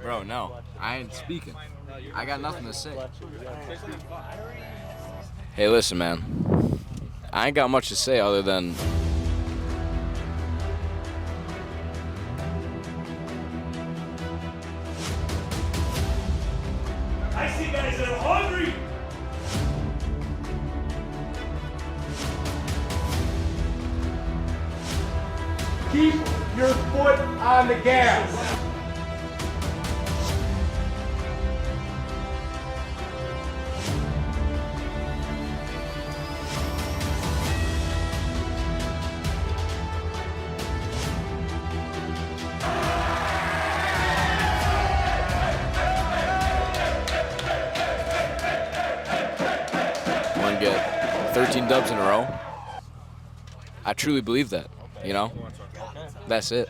Bro, no. I ain't speaking. I got nothing to say. Hey, listen, man. I ain't got much to say other than I see guys that are hungry. Keep your foot on the gas. want to get 13 dubs in a row. I truly believe that, you know? That's it.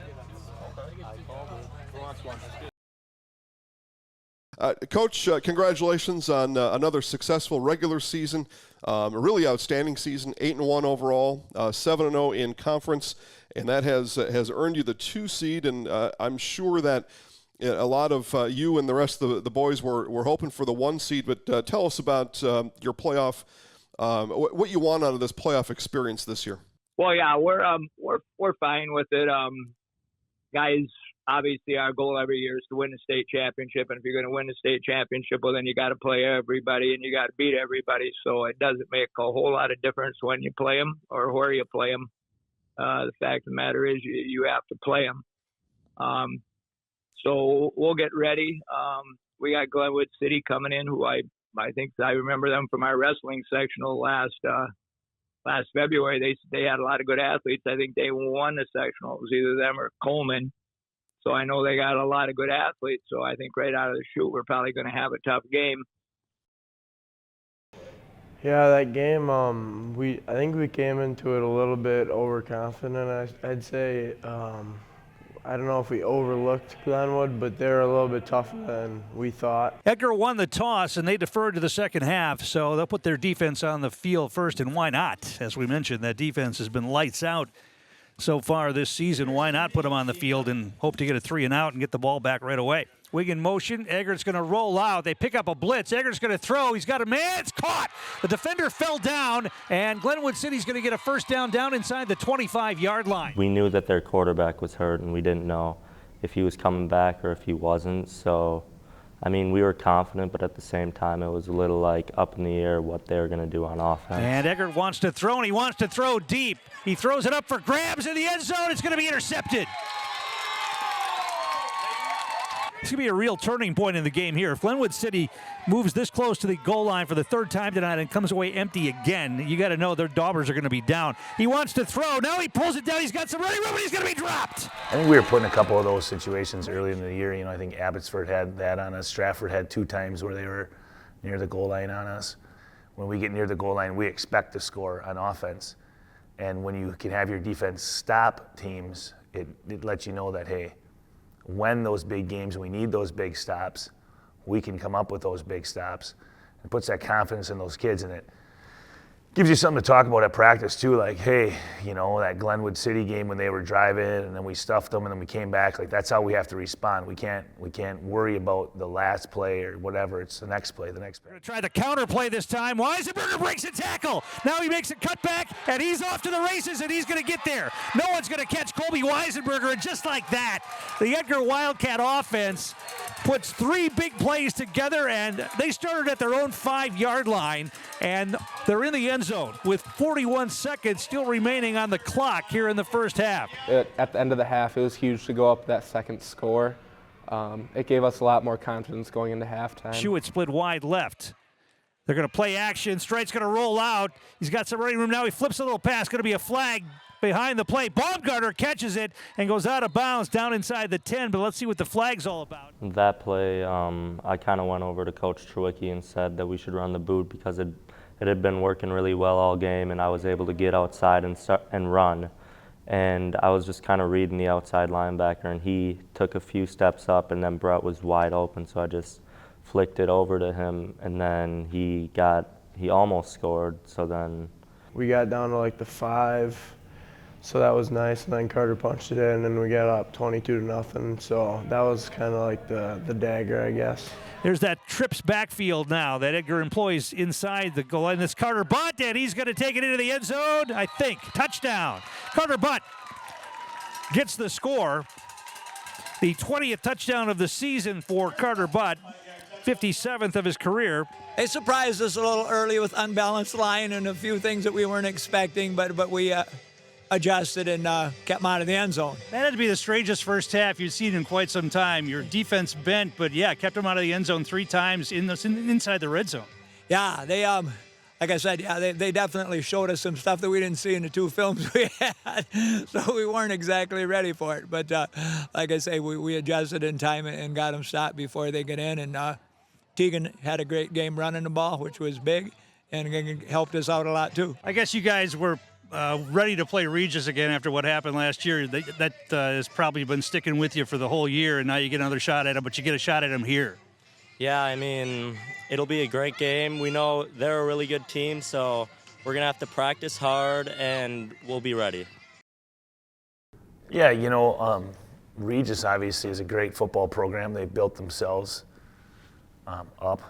Coach, congratulations on another successful regular season, a really outstanding season, 8-1 overall, 7-0 in conference, and that has earned you the 2 seed. And I'm sure that a lot of you and the rest of the boys were hoping for the 1 seed. But tell us about your playoff, what you want out of this playoff experience this year. Well, yeah, we're fine with it. Guys, obviously our goal every year is to win the state championship, and if you're going to win the state championship, well, then you got to play everybody and you got to beat everybody. So it doesn't make a whole lot of difference when you play them or where you play them. The fact of the matter is you have to play them. So we'll get ready. We got Glenwood City coming in, who I think I remember them from our wrestling sectional last February. They had a lot of good athletes. I think they won the sectional. It was either them or Coleman. So I know they got a lot of good athletes. So I think right out of the chute, we're probably going to have a tough game. Yeah, that game, I think we came into it a little bit overconfident. I'd say, I don't know if we overlooked Glenwood, but they're a little bit tougher than we thought. Edgar won the toss, and they deferred to the second half, so they'll put their defense on the field first, and why not? As we mentioned, that defense has been lights out so far this season. Why not put them on the field and hope to get a 3-and-out and get the ball back right away? Wing in motion. Edgar's going to roll out. They pick up a blitz. Edgar's going to throw. He's got a man. It's caught. The defender fell down, and Glenwood City's going to get a first down inside the 25-yard line. We knew that their quarterback was hurt, and we didn't know if he was coming back or if he wasn't. So, I mean, we were confident, but at the same time, it was a little like up in the air what they were going to do on offense. And Edgar wants to throw, and he wants to throw deep. He throws it up for grabs in the end zone. It's going to be intercepted. It's going to be a real turning point in the game here. If Glenwood City moves this close to the goal line for the third time tonight and comes away empty again, you got to know their daubers are going to be down. He wants to throw. Now he pulls it down. He's got some running room, and he's going to be dropped. I think we were put in a couple of those situations early in the year. You know, I think Abbotsford had that on us. Stratford had 2 times where they were near the goal line on us. When we get near the goal line, we expect to score on offense. And when you can have your defense stop teams, it lets you know that, hey, when those big games, we need those big stops, we can come up with those big stops. It puts that confidence in those kids, and it gives you something to talk about at practice too, like, hey, you know, that Glenwood City game when they were driving and then we stuffed them and then we came back, like that's how we have to respond. We can't worry about the last play or whatever. It's the next play, the next play. We're going to try the counter play this time. Weisenberger breaks a tackle. Now he makes a cutback, and he's off to the races, and he's going to get there. No one's going to catch Colby Weisenberger, and just like that, the Edgar Wildcat offense puts 3 big plays together, and they started at their own 5-yard line, and they're in the end zone with 41 seconds still remaining on the clock here in the first half. At the end of the half, it was huge to go up that second score. It gave us a lot more confidence going into halftime. Shewitt split wide left. They're going to play action. Stright's going to roll out. He's got some running room now. He flips a little pass. Going to be a flag behind the play. Baumgartner catches it and goes out of bounds down inside the 10, but let's see what the flag's all about. That play, I kind of went over to Coach Trewicki and said that we should run the boot because it had been working really well all game, and I was able to get outside and run. And I was just kind of reading the outside linebacker, and he took a few steps up, and then Brett was wide open, so I just flicked it over to him, and then he almost scored, so then. We got down to like the 5, So that was nice, and then Carter punched it in, and we got up 22-0. So that was kind of like the dagger, I guess. There's that trips backfield now that Edgar employs inside the goal line. This Carter Butt, and he's going to take it into the end zone, I think. Touchdown. Carter Butt gets the score. The 20th touchdown of the season for Carter Butt, 57th of his career. They surprised us a little early with unbalanced line and a few things that we weren't expecting, but we adjusted and kept them out of the end zone. That had to be the strangest first half you've seen in quite some time. Your defense bent, but yeah, kept them out of the end zone 3 times inside the red zone. Yeah, they like I said, yeah, they definitely showed us some stuff that we didn't see in the 2 films we had, so we weren't exactly ready for it. But like I say, we adjusted in time and got them stopped before they get in. And Tegan had a great game running the ball, which was big, and helped us out a lot too. I guess you guys were ready to play Regis again after what happened last year. That has probably been sticking with you for the whole year, and now you get another shot at him, but you get a shot at him here. Yeah, I mean, it'll be a great game. We know they're a really good team, so we're going to have to practice hard, and we'll be ready. Yeah, Regis obviously is a great football program. They built themselves up.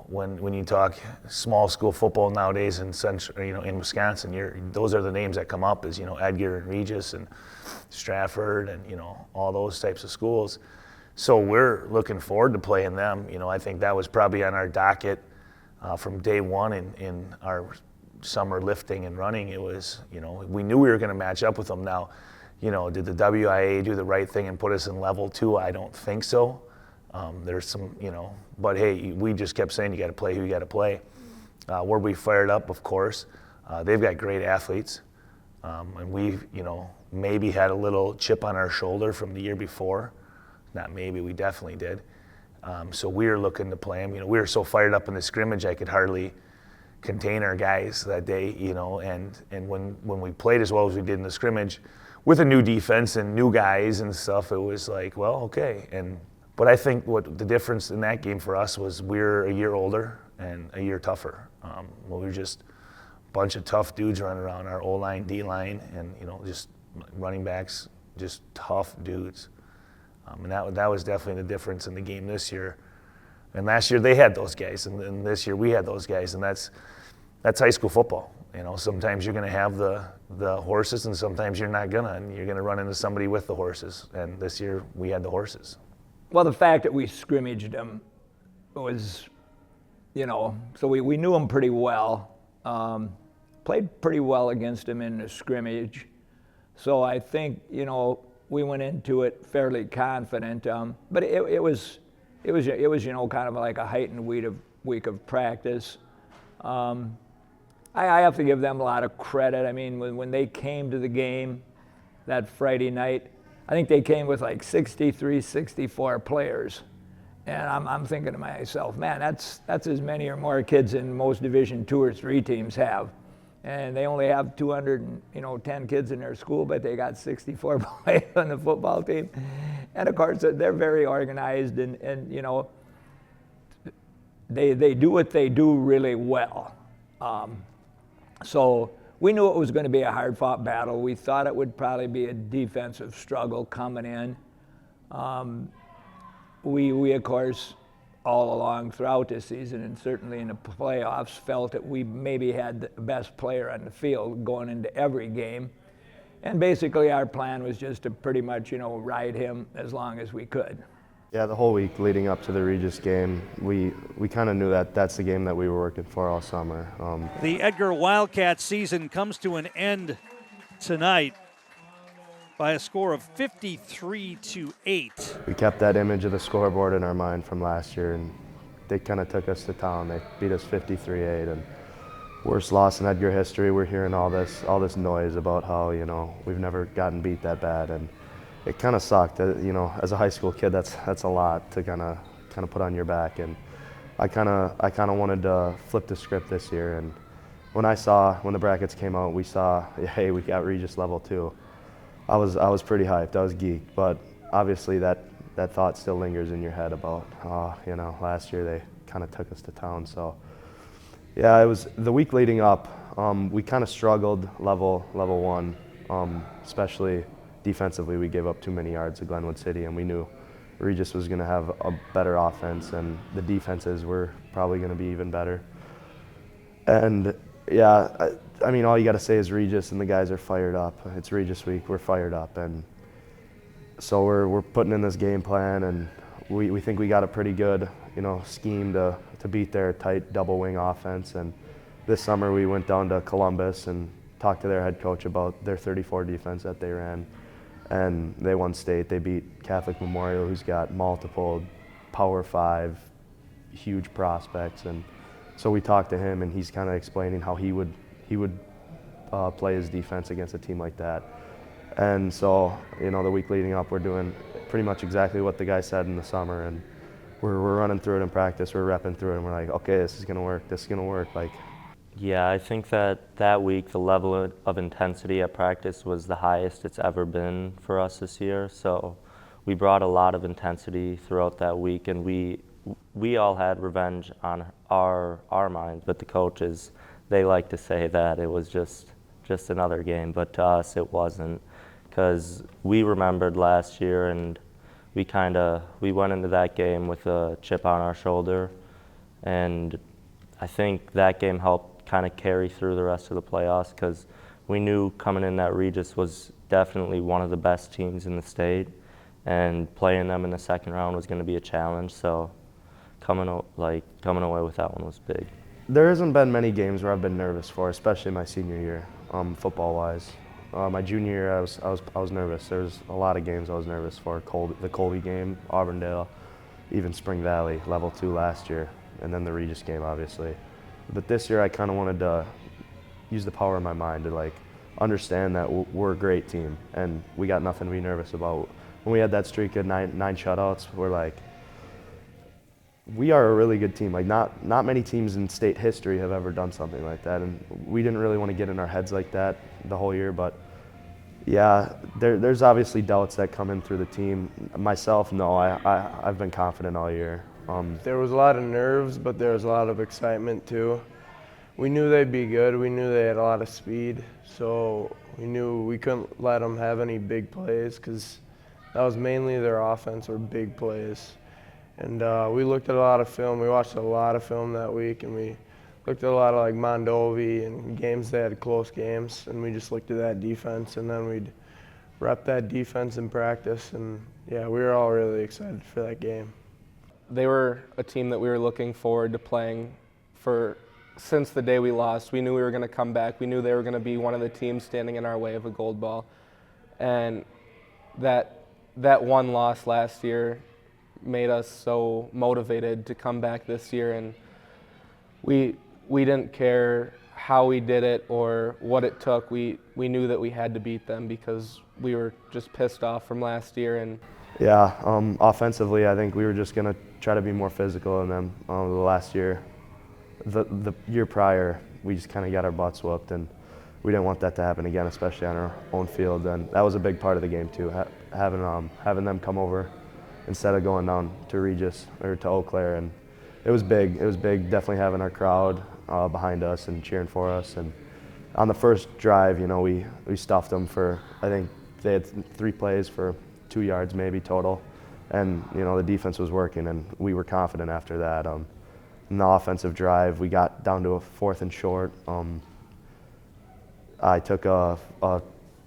When you talk small school football nowadays in in Wisconsin, those are the names that come up as Edgar and Regis and Stratford and all those types of schools. So we're looking forward to playing them. I think that was probably on our docket from day one in our summer lifting and running. It was we knew we were going to match up with them. Now, did the WIA do the right thing and put us in level 2? I don't think so. There's some, but hey, we just kept saying you got to play who you got to play. Were we fired up? Of course. They've got great athletes, and we've, maybe had a little chip on our shoulder from the year before. Not maybe, we definitely did. So we were looking to play them. We were so fired up in the scrimmage, I could hardly contain our guys that day. And when we played as well as we did in the scrimmage, with a new defense and new guys and stuff, it was like, well, okay. But I think what the difference in that game for us was we're a year older and a year tougher. We were just a bunch of tough dudes running around our O-line, D-line, and just running backs, just tough dudes. And that was definitely the difference in the game this year. And last year they had those guys, and this year we had those guys, and that's high school football. Sometimes you're going to have the horses, and sometimes you're not gonna, and you're going to run into somebody with the horses. And this year we had the horses. Well, the fact that we scrimmaged them was, so we knew them pretty well. Played pretty well against them in the scrimmage. So I think, we went into it fairly confident. But it was kind of like a heightened week of practice. I have to give them a lot of credit. I mean, when they came to the game that Friday night, I think they came with like 63, 64 players. And I'm thinking to myself, man, that's as many or more kids than most Division 2 or 3 teams have. And they only have 210 kids in their school, but they got 64 players on the football team. And of course, they're very organized and they do what they do really well. So we knew it was going to be a hard-fought battle. We thought it would probably be a defensive struggle coming in. We of course, all along throughout this season and certainly in the playoffs, felt that we maybe had the best player on the field going into every game. And basically our plan was just to pretty much, ride him as long as we could. Yeah, the whole week leading up to the Regis game, we kind of knew that that's the game that we were working for all summer. The Edgar Wildcats season comes to an end tonight by a score of 53-8. We kept that image of the scoreboard in our mind from last year, and they kind of took us to town. They beat us 53-8, and worst loss in Edgar history. We're hearing all this noise about how we've never gotten beat that bad, and it kind of sucked. As a high school kid, that's a lot to kind of put on your back, and I kind of wanted to flip the script this year. And when the brackets came out, we saw, hey, we got Regis level 2. I was pretty hyped. I was geeked, but obviously that thought still lingers in your head about last year they kind of took us to town. So Yeah, it was the week leading up. We kind of struggled level one, especially defensively. We gave up too many yards to Glenwood City, and we knew Regis was going to have a better offense, and the defenses were probably going to be even better. And yeah, I mean, all you got to say is Regis, and the guys are fired up. It's Regis week. We're fired up, and so we're putting in this game plan, and we think we got a pretty good, scheme to beat their tight double wing offense. And this summer we went down to Columbus and talked to their head coach about their 34 defense that they ran, and they won state. They beat Catholic Memorial, who's got multiple Power 5 huge prospects. And so we talked to him, and he's kind of explaining how he would play his defense against a team like that. And so, the week leading up, we're doing pretty much exactly what the guy said in the summer, and we're running through it in practice. We're repping through it, and we're like, okay, this is gonna work. This is gonna work. Yeah, I think that week the level of intensity at practice was the highest it's ever been for us this year. So we brought a lot of intensity throughout that week, and we all had revenge on our minds. But the coaches, they like to say that it was just another game, but to us it wasn't, because we remembered last year, and we went into that game with a chip on our shoulder, and I think that game helped kind of carry through the rest of the playoffs, because we knew coming in that Regis was definitely one of the best teams in the state, and playing them in the second round was going to be a challenge. So coming away with that one was big. There hasn't been many games where I've been nervous for, especially my senior year, football-wise. My junior year, I was nervous. There's a lot of games I was nervous for. The Colby game, Auburndale, even Spring Valley, level 2 last year, and then the Regis game, obviously. But this year, I kind of wanted to use the power of my mind to understand that we're a great team, and we got nothing to be nervous about. When we had that streak of nine shutouts, we're like, we are a really good team. Not many teams in state history have ever done something like that, and we didn't really want to get in our heads like that the whole year. But yeah, there's obviously doubts that come in through the team. Myself, no, I've been confident all year. There was a lot of nerves, but there was a lot of excitement too. We knew they'd be good. We knew they had a lot of speed, so we knew we couldn't let them have any big plays, because that was mainly their offense, or big plays. And we looked at a lot of film. We watched a lot of film that week, and we looked at a lot of Mondovi and games that had close games, and we just looked at that defense, and then we'd rep that defense in practice. And yeah, we were all really excited for that game. They were a team that we were looking forward to playing since the day we lost. We knew we were going to come back. We knew they were going to be one of the teams standing in our way of a gold ball. And that one loss last year made us so motivated to come back this year, and we didn't care how we did it or what it took. We knew that we had to beat them, because we were just pissed off from last year. And yeah, offensively, I think we were just going to try to be more physical than them. The last year, the year prior, we just kind of got our butts whooped, and we didn't want that to happen again, especially on our own field. And that was a big part of the game too, having them come over instead of going down to Regis or to Eau Claire. And it was big. It was big, definitely having our crowd behind us and cheering for us. And on the first drive, we stuffed them for, I think they had 3 plays for 2 yards maybe total. And, the defense was working, and we were confident after that. In the offensive drive, we got down to a 4th and short. I took a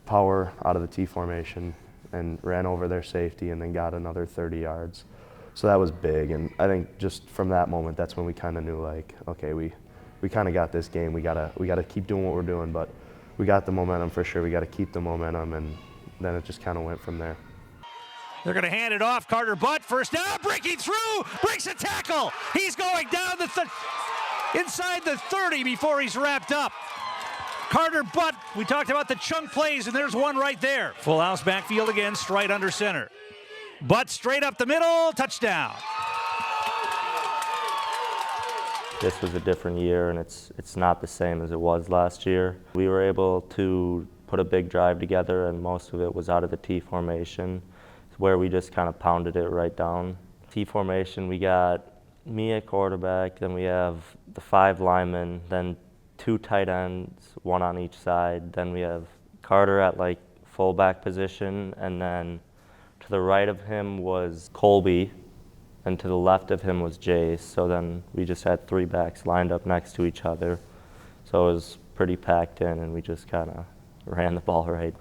power out of the T formation and ran over their safety, and then got another 30 yards. So that was big, and I think just from that moment, that's when we kind of knew, okay, we kind of got this game. We gotta keep doing what we're doing, but we got the momentum for sure. We got to keep the momentum, and then it just kind of went from there. They're going to hand it off. Carter Butt, first down, breaking through, breaks a tackle. He's going down inside the 30 before he's wrapped up. Carter Butt, we talked about the chunk plays, and there's one right there. Full house backfield again, straight under center. Butt straight up the middle, touchdown. This was a different year, and it's not the same as it was last year. We were able to put a big drive together, and most of it was out of the T formation, where we just kind of pounded it right down. T formation, we got me at quarterback, then we have the 5 linemen, then 2 tight ends, 1 on each side. Then we have Carter at like fullback position, and then to the right of him was Colby, and to the left of him was Jace. So then we just had 3 backs lined up next to each other. So it was pretty packed in, and we just kind of ran the ball right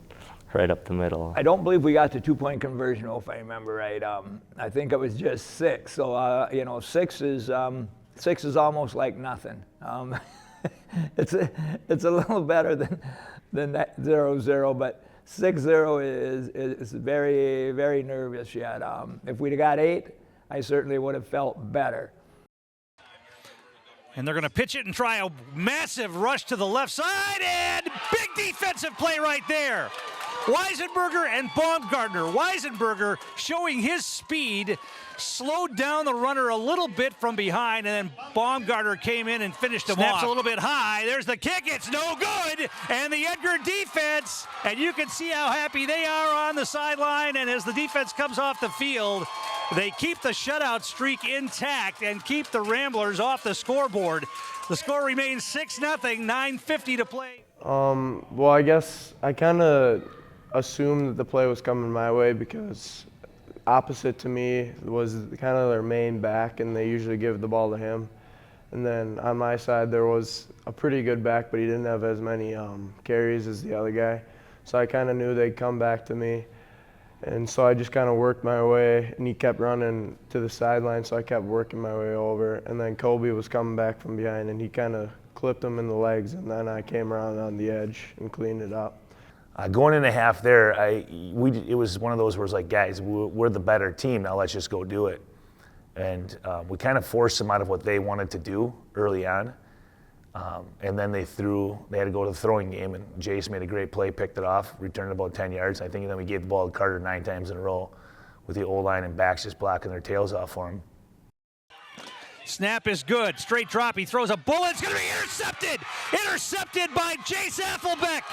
up the middle. I don't believe we got the 2-point conversion, if I remember right. I think it was just 6. So, 6 is almost like nothing. It's a little better than that 0-0, but 6-0 is very, very nervous yet. If we'd have got 8, I certainly would have felt better. And they're going to pitch it and try a massive rush to the left side, and big defensive play right there. Weisenberger and Baumgartner. Weisenberger showing his speed, slowed down the runner a little bit from behind, and then Baumgartner came in and finished him off. Snaps a little bit high. There's the kick. It's no good. And the Edgar defense, and you can see how happy they are on the sideline. And as the defense comes off the field, they keep the shutout streak intact and keep the Ramblers off the scoreboard. The score remains 6-0, 9:50 to play. Well, I guess I kind of assumed that the play was coming my way because opposite to me was kind of their main back, and they usually give the ball to him. And then on my side, there was a pretty good back, but he didn't have as many carries as the other guy. So I kind of knew they'd come back to me. And so I just kind of worked my way, and he kept running to the sideline, so I kept working my way over. And then Colby was coming back from behind, and he kind of clipped him in the legs, and then I came around on the edge and cleaned it up. Going into half there, it was one of those where it's like, guys, we're the better team, now let's just go do it. And we kind of forced them out of what they wanted to do early on. And then they had to go to the throwing game, and Jace made a great play, picked it off, returned about 10 yards. I think then we gave the ball to Carter 9 times in a row with the O-line and backs just blocking their tails off for him. Snap is good. Straight drop. He throws a bullet. It's going to be intercepted. Intercepted by Jace Affelbeck.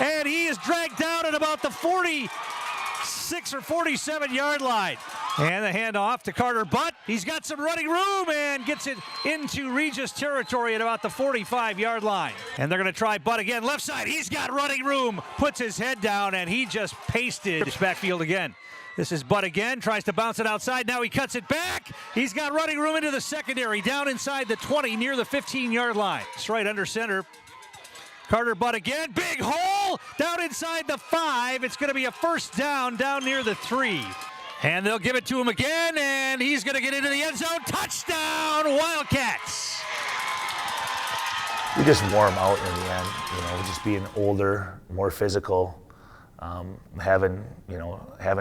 And he is dragged down at about the 46 or 47-yard line. And the handoff to Carter Butt. He's got some running room and gets it into Regis territory at about the 45-yard line. And they're going to try Butt again. Left side. He's got running room. Puts his head down, and he just pasted his backfield again. This is Butt again, tries to bounce it outside. Now he cuts it back. He's got running room into the secondary, down inside the 20, near the 15-yard line. It's right under center. Carter Butt again, big hole, down inside the 5. It's going to be a first down near the 3. And they'll give it to him again, and he's going to get into the end zone. Touchdown, Wildcats. We just wore them out in the end, just being older, more physical. Having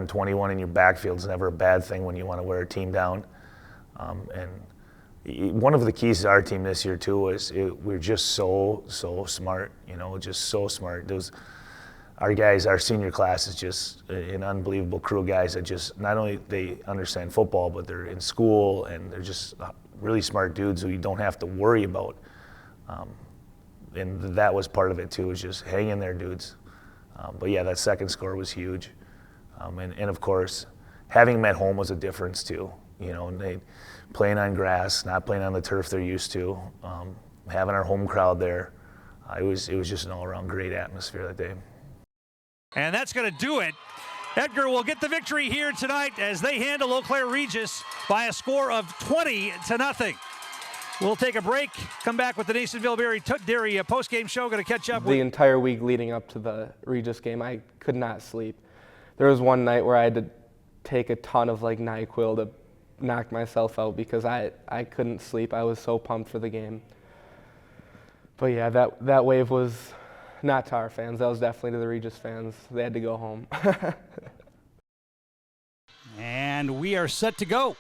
21 in your backfield is never a bad thing when you want to wear a team down. And one of the keys to our team this year too was we're just so smart. Just so smart. Our guys, our senior class is just an unbelievable crew of guys that just not only they understand football, but they're in school and they're just really smart dudes who you don't have to worry about. And that was part of it too. Was just hang in there, dudes. But yeah, that second score was huge. And of course, having them at home was a difference too. And they playing on grass, not playing on the turf they're used to, having our home crowd there. It was just an all-around great atmosphere that day. And that's going to do it. Edgar will get the victory here tonight as they handle Eau Claire Regis by a score of 20-0. We'll take a break, come back with the Nasonville Dairy post-game show. Going to catch up with the entire week leading up to the Regis game. I could not sleep. There was one night where I had to take a ton of NyQuil to knock myself out because I couldn't sleep. I was so pumped for the game. But yeah, that wave was not to our fans. That was definitely to the Regis fans. They had to go home. And we are set to go.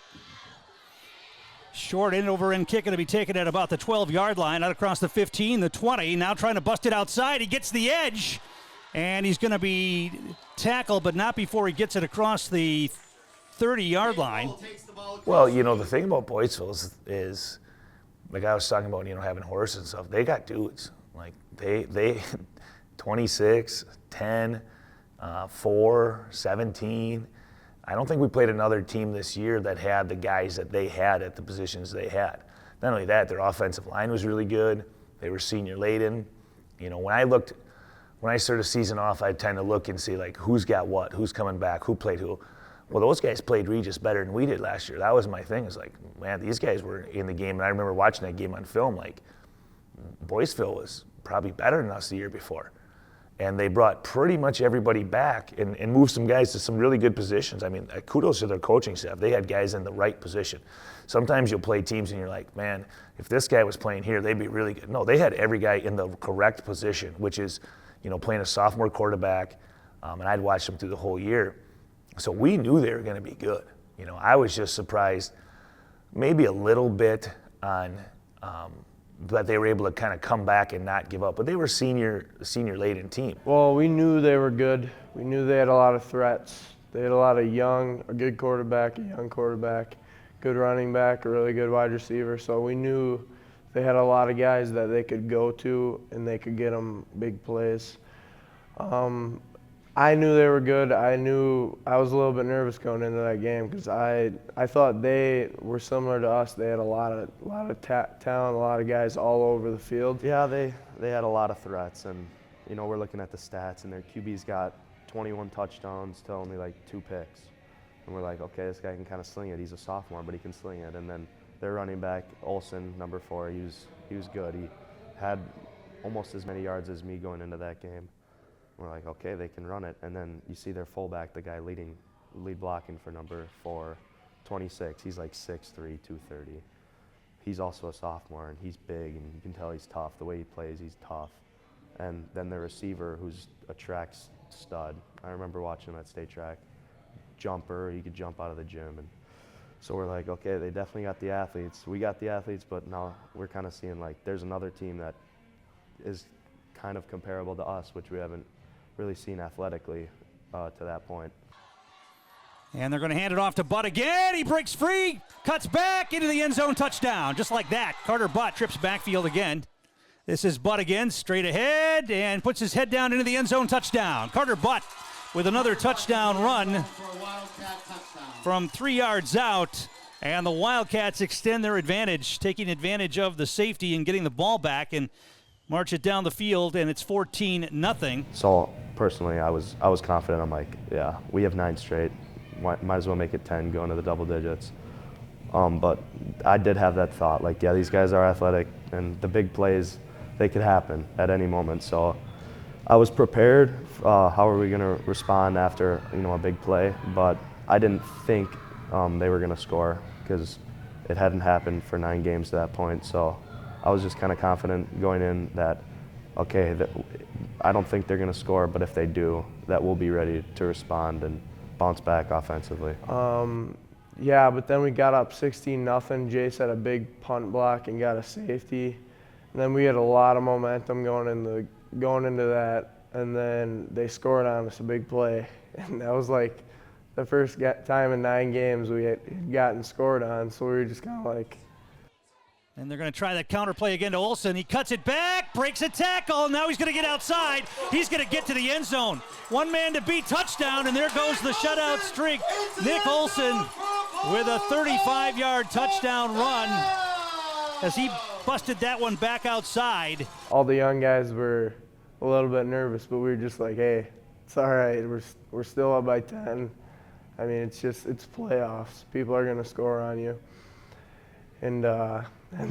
Short end over end kick going to be taken at about the 12-yard line, out across the 15, the 20. Now trying to bust it outside. He gets the edge, and he's going to be tackled, but not before he gets it across the 30-yard line. Well, the thing about Boydsville is like I was talking about, having horses and stuff. They got dudes. They 26, 10, 4, 17. I don't think we played another team this year that had the guys that they had at the positions they had. Not only that, their offensive line was really good. They were senior laden. You know, when I started the season off, I tend to look and see like who's got what, who's coming back, who played who. Well, those guys played Regis better than we did last year. That was my thing. It's like, man, these guys were in the game, and I remember watching that game on film. Like, Boyceville was probably better than us the year before, and they brought pretty much everybody back and moved some guys to some really good positions. I mean, kudos to their coaching staff. They had guys in the right position. Sometimes you'll play teams and you're like, man, if this guy was playing here, they'd be really good. No, they had every guy in the correct position, which is, you know, playing a sophomore quarterback, and I'd watched them through the whole year. So we knew they were going to be good. You know, I was just surprised maybe a little bit on that they were able to kind of come back and not give up. But they were senior laden team. Well, we knew they were good. We knew they had a lot of threats. They had a lot of a good quarterback, a young quarterback, good running back, a really good wide receiver. So we knew they had a lot of guys that they could go to and they could get them big plays. I knew they were good. I was a little bit nervous going into that game because I thought they were similar to us. They had a lot of talent, a lot of guys all over the field. Yeah, they had a lot of threats, and you know, we're looking at the stats, and their QB's got 21 touchdowns to only like 2 picks, and we're like, okay, this guy can kind of sling it. He's a sophomore, but he can sling it. And then their running back Olsen, number 4, he was good. He had almost as many yards as me going into that game. We're like, okay, they can run it. And then you see their fullback, the guy lead blocking for number 4, 26. He's like 6'3", 230. He's also a sophomore, and he's big, and you can tell he's tough. The way he plays, he's tough. And then the receiver, who's a track stud. I remember watching him at state track. Jumper, he could jump out of the gym. And so we're like, okay, they definitely got the athletes. We got the athletes, but now we're kind of seeing like there's another team that is kind of comparable to us, which we haven't really seen athletically to that point. And they're going to hand it off to Butt again. He breaks free, cuts back into the end zone, touchdown. Just like that, Carter Butt trips backfield again. This is Butt again, straight ahead, and puts his head down into the end zone, touchdown. Carter Butt with another touchdown run from 3 yards out. And the Wildcats extend their advantage, taking advantage of the safety and getting the ball back and march it down the field, and it's 14-0. So personally, I was confident. I'm like, yeah, we have 9 straight. Might as well make it 10, go into the double digits. But I did have that thought, like, yeah, these guys are athletic, and the big plays, they could happen at any moment. So I was prepared. How are we going to respond after, you know, a big play? But I didn't think they were going to score because it hadn't happened for 9 games to that point. So I was just kind of confident going in that, okay, I don't think they're going to score, but if they do, that we'll be ready to respond and bounce back offensively. Yeah, but then we got up 16-0. Jace had a big punt block and got a safety. And then we had a lot of momentum going into that, and then they scored on us a big play. And that was like the first time in 9 games we had gotten scored on, so we were just kind of like. And they're going to try that counter play again to Olsen. He cuts it back, breaks a tackle. Now he's going to get outside. He's going to get to the end zone. 1 man to beat, touchdown, and there goes the shutout streak. Nick Olsen with a 35-yard touchdown run as he busted that one back outside. All the young guys were a little bit nervous, but we were just like, hey, it's all right. We're still up by 10. I mean, it's playoffs. People are going to score on you. And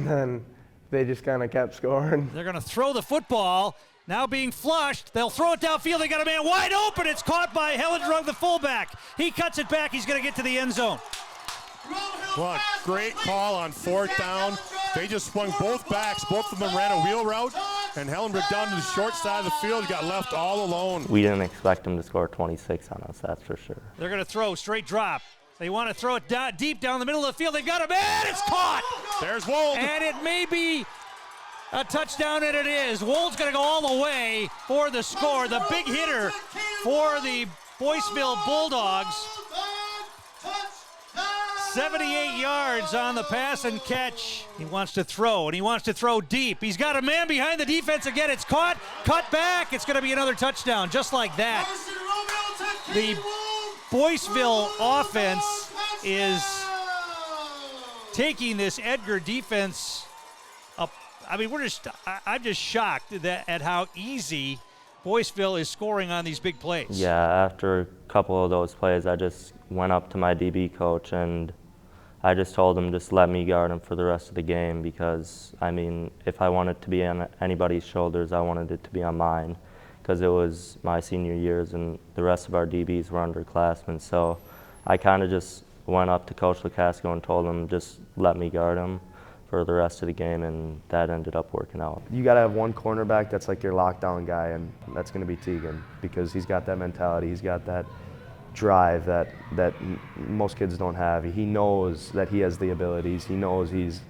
then they just kind of kept scoring. They're going to throw the football. Now being flushed. They'll throw it downfield. They got a man wide open. It's caught by Hellenrug, the fullback. He cuts it back. He's going to get to the end zone. Well, great call on 4th down. They just swung both backs. Both of them ran a wheel route. And Hellenrug down to the short side of the field, got left all alone. We didn't expect him to score 26 on us, that's for sure. They're going to throw straight drop. They want to throw it deep down the middle of the field. They've got a man. It's caught. There's Wold. And it may be a touchdown, and it is. Wold's going to go all the way for the score. The big hitter for the Boyceville Bulldogs. 78 yards on the pass and catch. He wants to throw, and he wants to throw deep. He's got a man behind the defense again. It's caught, cut back. It's going to be another touchdown, just like that. The Boyceville offense is taking this Edgar defense up. I mean, I'm just shocked at how easy Boyceville is scoring on these big plays. Yeah, after a couple of those plays, I just went up to my DB coach and I just told him just let me guard him for the rest of the game because, I mean, if I wanted to be on anybody's shoulders, I wanted it to be on mine because it was my senior years and the rest of our DBs were underclassmen. So I kind of just went up to Coach Lukasco and told him just let me guard him for the rest of the game, and that ended up working out. You got to have one cornerback that's like your lockdown guy, and that's going to be Tegan because he's got that mentality. He's got that drive that most kids don't have. He knows that he has the abilities. He knows he's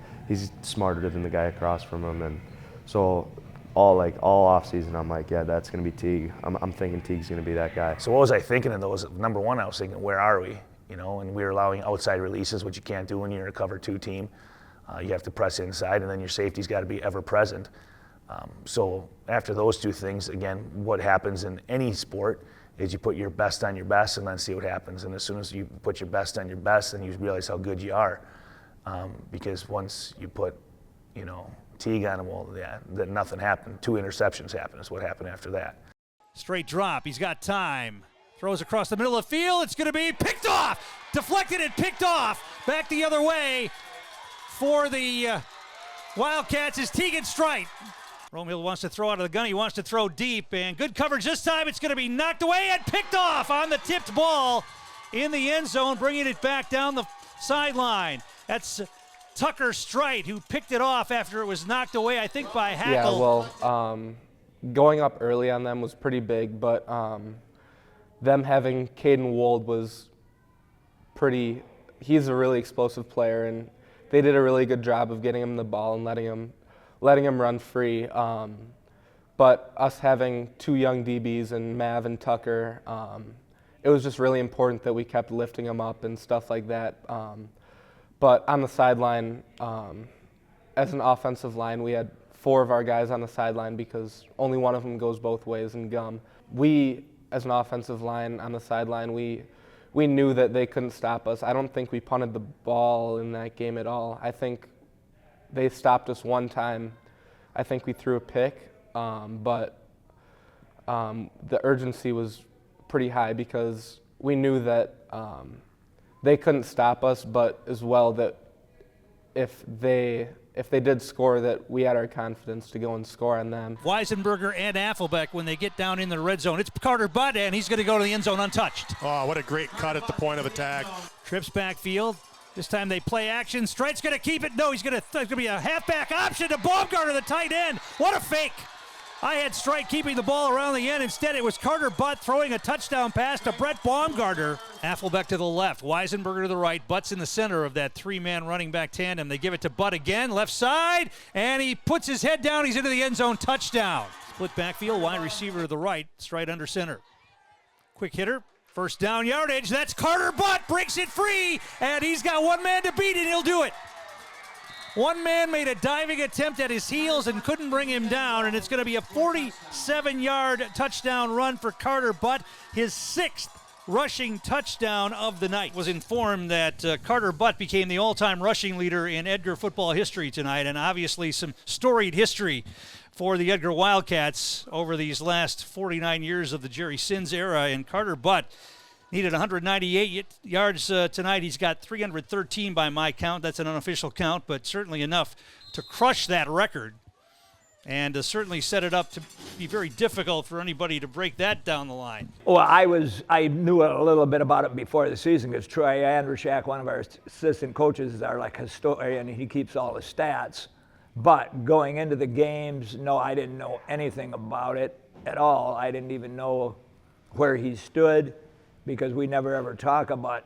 smarter than the guy across from him, and so all off season I'm like, yeah, that's going to be Teague. I'm thinking Teague's going to be that guy. So what was I thinking of those? Number one, I was thinking, where are we? You know, and we were allowing outside releases, which you can't do when you're a cover 2 team. You have to press inside, and then your safety's got to be ever present. So after those two things, again, what happens in any sport is you put your best on your best and then see what happens. And as soon as you put your best on your best, then you realize how good you are. Because once you put, Teague on him, well, yeah, then nothing happened. 2 interceptions happened is what happened after that. Straight drop. He's got time. Throws across the middle of the field. It's going to be picked off. Deflected and picked off. Back the other way for the Wildcats is Tegan Strite. Romeo wants to throw out of the gun. He wants to throw deep, and good coverage this time. It's going to be knocked away and picked off on the tipped ball in the end zone, bringing it back down the sideline. That's Tucker Strite who picked it off after it was knocked away, I think, by Hackle. Yeah, well, going up early on them was pretty big, but them having Caden Wold was pretty – he's a really explosive player, and they did a really good job of getting him the ball and letting him run free. But us having 2 young DBs and Mav and Tucker, it was just really important that we kept lifting them up and stuff like that. But on the sideline, as an offensive line, we had 4 of our guys on the sideline because only one of them goes both ways in gum. We, as an offensive line on the sideline, we knew that they couldn't stop us. I don't think we punted the ball in that game at all. I think they stopped us one time. I think we threw a pick, but the urgency was pretty high because we knew that they couldn't stop us, but as well that if they did score, that we had our confidence to go and score on them. Weisenberger and Affelbeck, when they get down in the red zone, it's Carter Butt, and he's going to go to the end zone untouched. Oh, what a great cut at the point of attack. Trips backfield. This time they play action. Strite's going to keep it. No, there's going to be a halfback option to Baumgartner, the tight end. What a fake. I had Strite keeping the ball around the end. Instead, it was Carter Butt throwing a touchdown pass to Brett Baumgartner. Affelbeck to the left, Weisenberger to the right. Butt's in the center of that 3-man running back tandem. They give it to Butt again, left side, and he puts his head down. He's into the end zone, touchdown. Split backfield, wide receiver to the right, Strite under center. Quick hitter, first down yardage. That's Carter Butt, breaks it free, and he's got one man to beat, and he'll do it. One man made a diving attempt at his heels and couldn't bring him down, and it's going to be a 47-yard touchdown run for Carter Butt, his 6th rushing touchdown of the night. Was informed that Carter Butt became the all-time rushing leader in Edgar football history tonight, and obviously some storied history for the Edgar Wildcats over these last 49 years of the Jerry Sins era, and Carter Butt needed 198 yards tonight. He's got 313 by my count. That's an unofficial count, but certainly enough to crush that record and to certainly set it up to be very difficult for anybody to break that down the line. Well, I knew a little bit about it before the season because Troy Andrushak, one of our assistant coaches, is our historian. He keeps all the stats. But going into the games, no, I didn't know anything about it at all. I didn't even know where he stood, because we never ever talk about,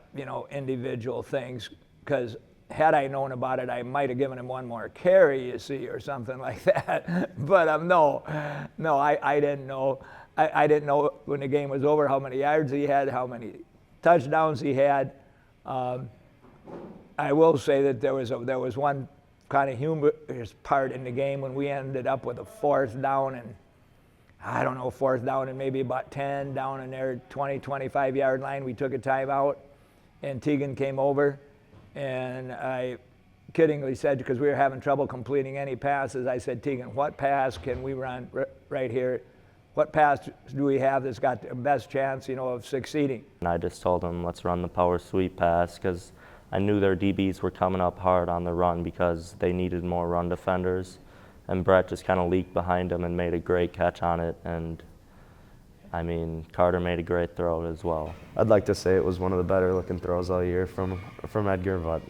individual things, because had I known about it, I might have given him one more carry, you see, or something like that. But no, I didn't know. I didn't know when the game was over how many yards he had, how many touchdowns he had. I will say that there was one kind of humorous part in the game when we ended up with a 4th down I don't know, 4th down and maybe about 10 down in their 20, 25-yard line. We took a timeout, and Tegan came over, and I kiddingly said, because we were having trouble completing any passes, I said, Tegan, what pass can we run right here? What pass do we have that's got the best chance, of succeeding? And I just told them, let's run the power sweep pass, because I knew their DBs were coming up hard on the run because they needed more run defenders. And Brett just kind of leaked behind him and made a great catch on it. And I mean, Carter made a great throw as well. I'd like to say it was one of the better looking throws all year from Edgar, but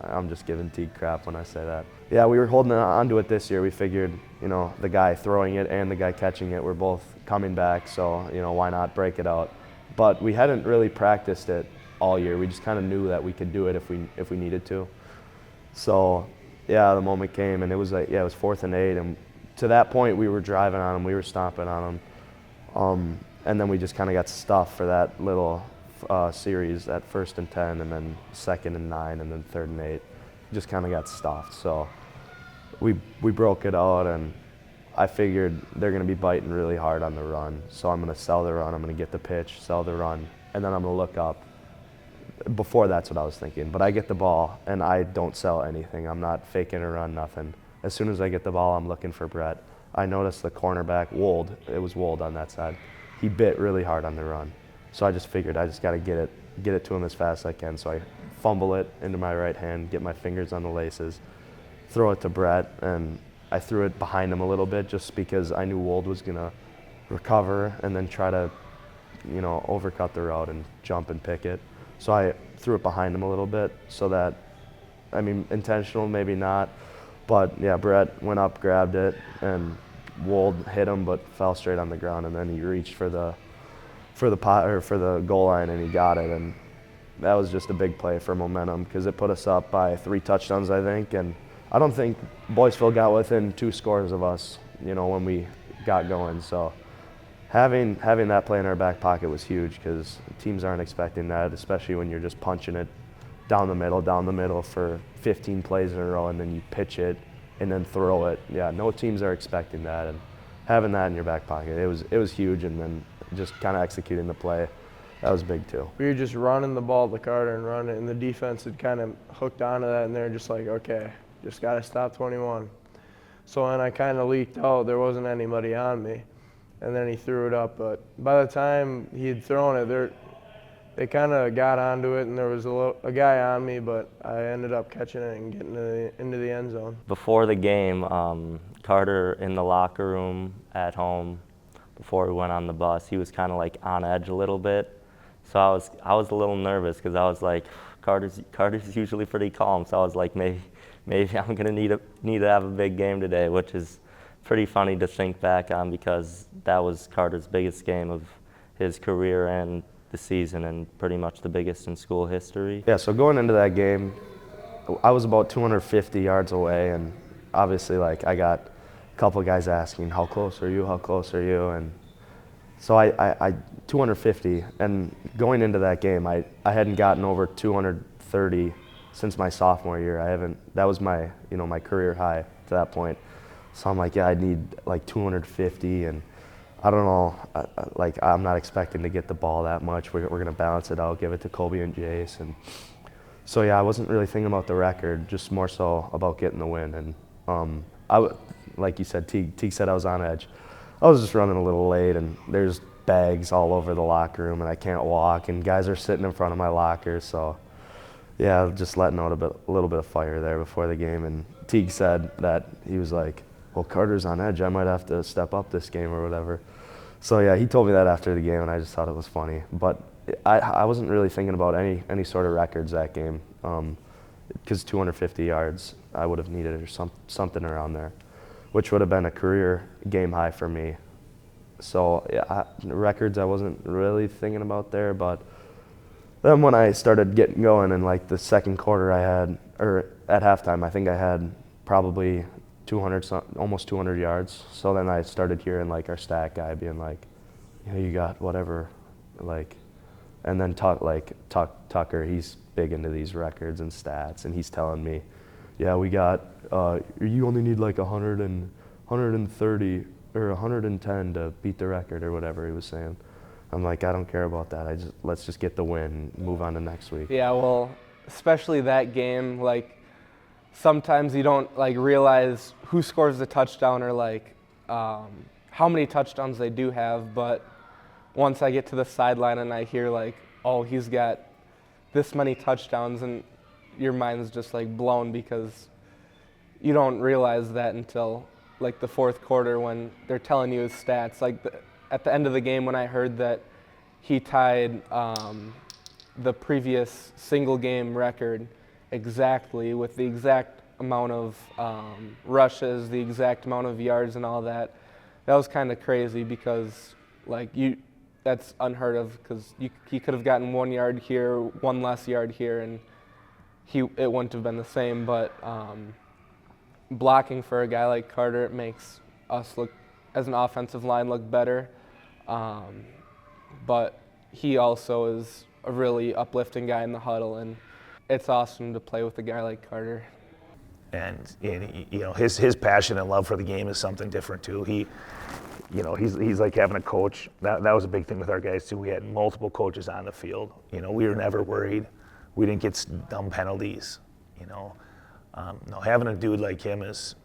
I'm just giving Teague crap when I say that. Yeah, we were holding on to it this year. We figured, the guy throwing it and the guy catching it were both coming back, so, why not break it out? But we hadn't really practiced it all year. We just kind of knew that we could do it if we needed to. So, yeah, the moment came, and it was it was 4th and 8, and to that point we were driving on them, we were stomping on them, and then we just kind of got stuffed for that little series at 1st and 10, and then 2nd and 9, and then 3rd and 8. Just kind of got stuffed. So we broke it out, and I figured they're going to be biting really hard on the run. So I'm going to sell the run, I'm going to get the pitch, sell the run, and then I'm going to look up. Before, that's what I was thinking. But I get the ball, and I don't sell anything. I'm not faking a run, nothing. As soon as I get the ball, I'm looking for Brett. I noticed the cornerback, Wold, it was Wold on that side. He bit really hard on the run. So I just figured I just got to get it to him as fast as I can. So I fumble it into my right hand, get my fingers on the laces, throw it to Brett, and I threw it behind him a little bit just because I knew Wold was going to recover and then try to, overcut the route and jump and pick it. So I threw it behind him a little bit so that, intentional, maybe not. But yeah, Brett went up, grabbed it, and Wold hit him but fell straight on the ground, and then he reached for the goal line and he got it. And that was just a big play for momentum because it put us up by 3 touchdowns, I think. And I don't think Boyceville got within 2 scores of us, when we got going. So having that play in our back pocket was huge because teams aren't expecting that, especially when you're just punching it down the middle for 15 plays in a row, and then you pitch it and then throw it. Yeah, no teams are expecting that, and having that in your back pocket, it was huge. And then just kind of executing the play, that was big too. We were just running the ball to Carter and running it, and the defense had kind of hooked onto that, and they're just like, okay, just got to stop 21. So then I kind of leaked out. There wasn't anybody on me. And then he threw it up. But by the time he had thrown it, they kind of got onto it, and there was a guy on me, but I ended up catching it and getting into the end zone. Before the game, Carter in the locker room at home, before we went on the bus, he was kind of like on edge a little bit. So I was a little nervous because I was like, Carter's usually pretty calm. So I was like, maybe I'm gonna need to have a big game today, which is pretty funny to think back on because that was Carter's biggest game of his career and the season, and pretty much the biggest in school history. Yeah, so going into that game, I was about 250 yards away, and obviously I got a couple of guys asking, how close are you, how close are you? And so I 250, and going into that game, I hadn't gotten over 230 since my sophomore year. That was my, my career high to that point. So I'm like, yeah, I need like 250, and I don't know, I'm not expecting to get the ball that much. We're going to balance it out, give it to Colby and Jace. And so, yeah, I wasn't really thinking about the record, just more so about getting the win. And like you said, Teague said I was on edge. I was just running a little late, and there's bags all over the locker room, and I can't walk, and guys are sitting in front of my locker. So, yeah, just letting out a little bit of fire there before the game. And Teague said that he was like, well, Carter's on edge. I might have to step up this game or whatever. So, yeah, he told me that after the game, and I just thought it was funny. But I wasn't really thinking about any sort of records that game because 250 yards I would have needed or something around there, which would have been a career game high for me. So, yeah, records I wasn't really thinking about there. But then when I started getting going in like the second quarter at halftime, I think I had probably almost 200 yards. So then I started hearing like our stat guy being like, you got whatever, and then Tucker, he's big into these records and stats, and he's telling me, yeah, we got, you only need like 130 or 110 to beat the record or whatever he was saying. I'm like, I don't care about that. Let's just get the win and move on to next week. Yeah, well, especially that game, like sometimes you don't like realize who scores the touchdown or like how many touchdowns they do have, but once I get to the sideline and I hear like, oh, he's got this many touchdowns, and your mind's just like blown because you don't realize that until like the fourth quarter when they're telling you his stats. Like at the end of the game when I heard that he tied the previous single game record exactly with the exact amount of rushes, the exact amount of yards and all that, that was kind of crazy because like that's unheard of because he could have gotten 1 yard here, 1 less yard here, and it wouldn't have been the same. But blocking for a guy like Carter, it makes us look, as an offensive line, look better. But he also is a really uplifting guy in the huddle, and it's awesome to play with a guy like Carter. And you know, his passion and love for the game is something different too. He's like having a coach. That was a big thing with our guys too. We had multiple coaches on the field. You know, we were never worried. We didn't get dumb penalties. You know, no, having a dude like him is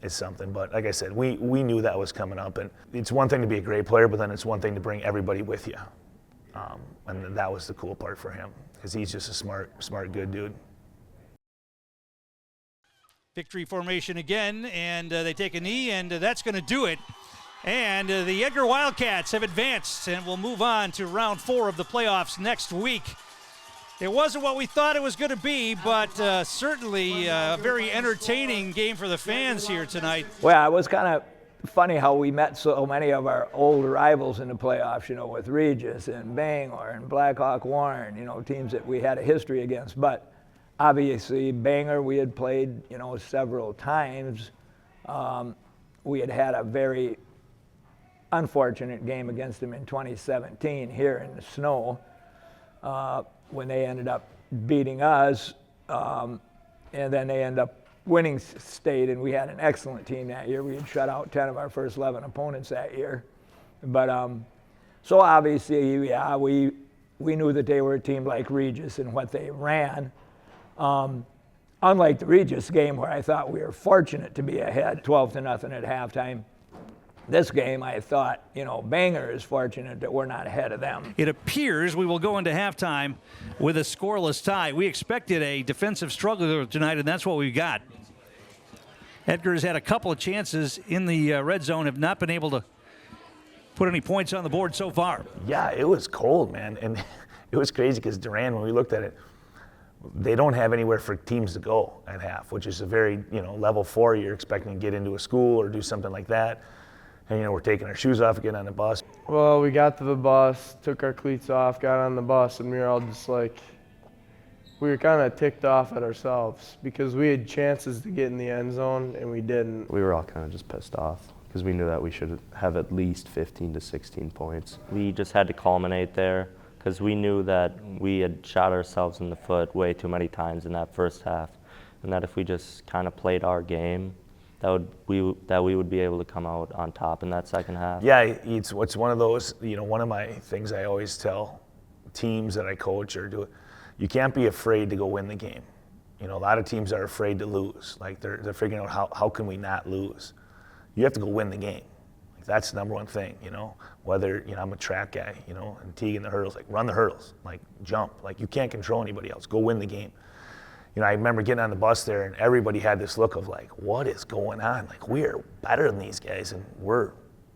something. But like I said, we knew that was coming up, and it's one thing to be a great player, but then it's one thing to bring everybody with you. And that was the cool part for him because he's just a smart, good dude. Victory formation again, and they take a knee, and that's going to do it. And the Edgar Wildcats have advanced and will move on to round 4 of the playoffs next week. It wasn't what we thought it was going to be, but certainly a very entertaining game for the fans here tonight. Well, it was kind of funny how we met so many of our old rivals in the playoffs, you know, with Regis and Bangor and Blackhawk Warren, you know, teams that we had a history against. But obviously, Bangor we had played, you know, several times. We had a very unfortunate game against them in 2017 here in the snow when they ended up beating us, and then they ended up winning state, and we had an excellent team that year. We had shut out 10 of our first 11 opponents that year. But so obviously, yeah, we knew that they were a team like Regis and what they ran. Unlike the Regis game where I thought we were fortunate to be ahead 12-0 at halftime, this game I thought, you know, Bangor is fortunate that we're not ahead of them. It appears we will go into halftime with a scoreless tie. We expected a defensive struggle tonight, and that's what we got. Edgar has had a couple of chances in the red zone, have not been able to put any points on the board so far. Yeah, it was cold, man, and it was crazy because Durand, when we looked at it, they don't have anywhere for teams to go at half, which is a very, you know, level 4. You're expecting to get into a school or do something like that. And, you know, we're taking our shoes off again on the bus. Well, we got to the bus, took our cleats off, got on the bus, and we were all just like, we were kind of ticked off at ourselves because we had chances to get in the end zone and we didn't. We were all kind of just pissed off because we knew that we should have at least 15 to 16 points. We just had to culminate there because we knew that we had shot ourselves in the foot way too many times in that first half, and that if we just kind of played our game, that we would be able to come out on top in that second half. Yeah, it's one of those, you know, one of my things I always tell teams that I coach or do, you can't be afraid to go win the game. You know, a lot of teams are afraid to lose. Like they're figuring out how can we not lose. You have to go win the game. Like that's the number one thing, you know. Whether, you know, I'm a track guy, you know, and Teague in the hurdles, like run the hurdles, like jump. Like you can't control anybody else. Go win the game. You know, I remember getting on the bus there and everybody had this look of like, what is going on? Like we're better than these guys and we're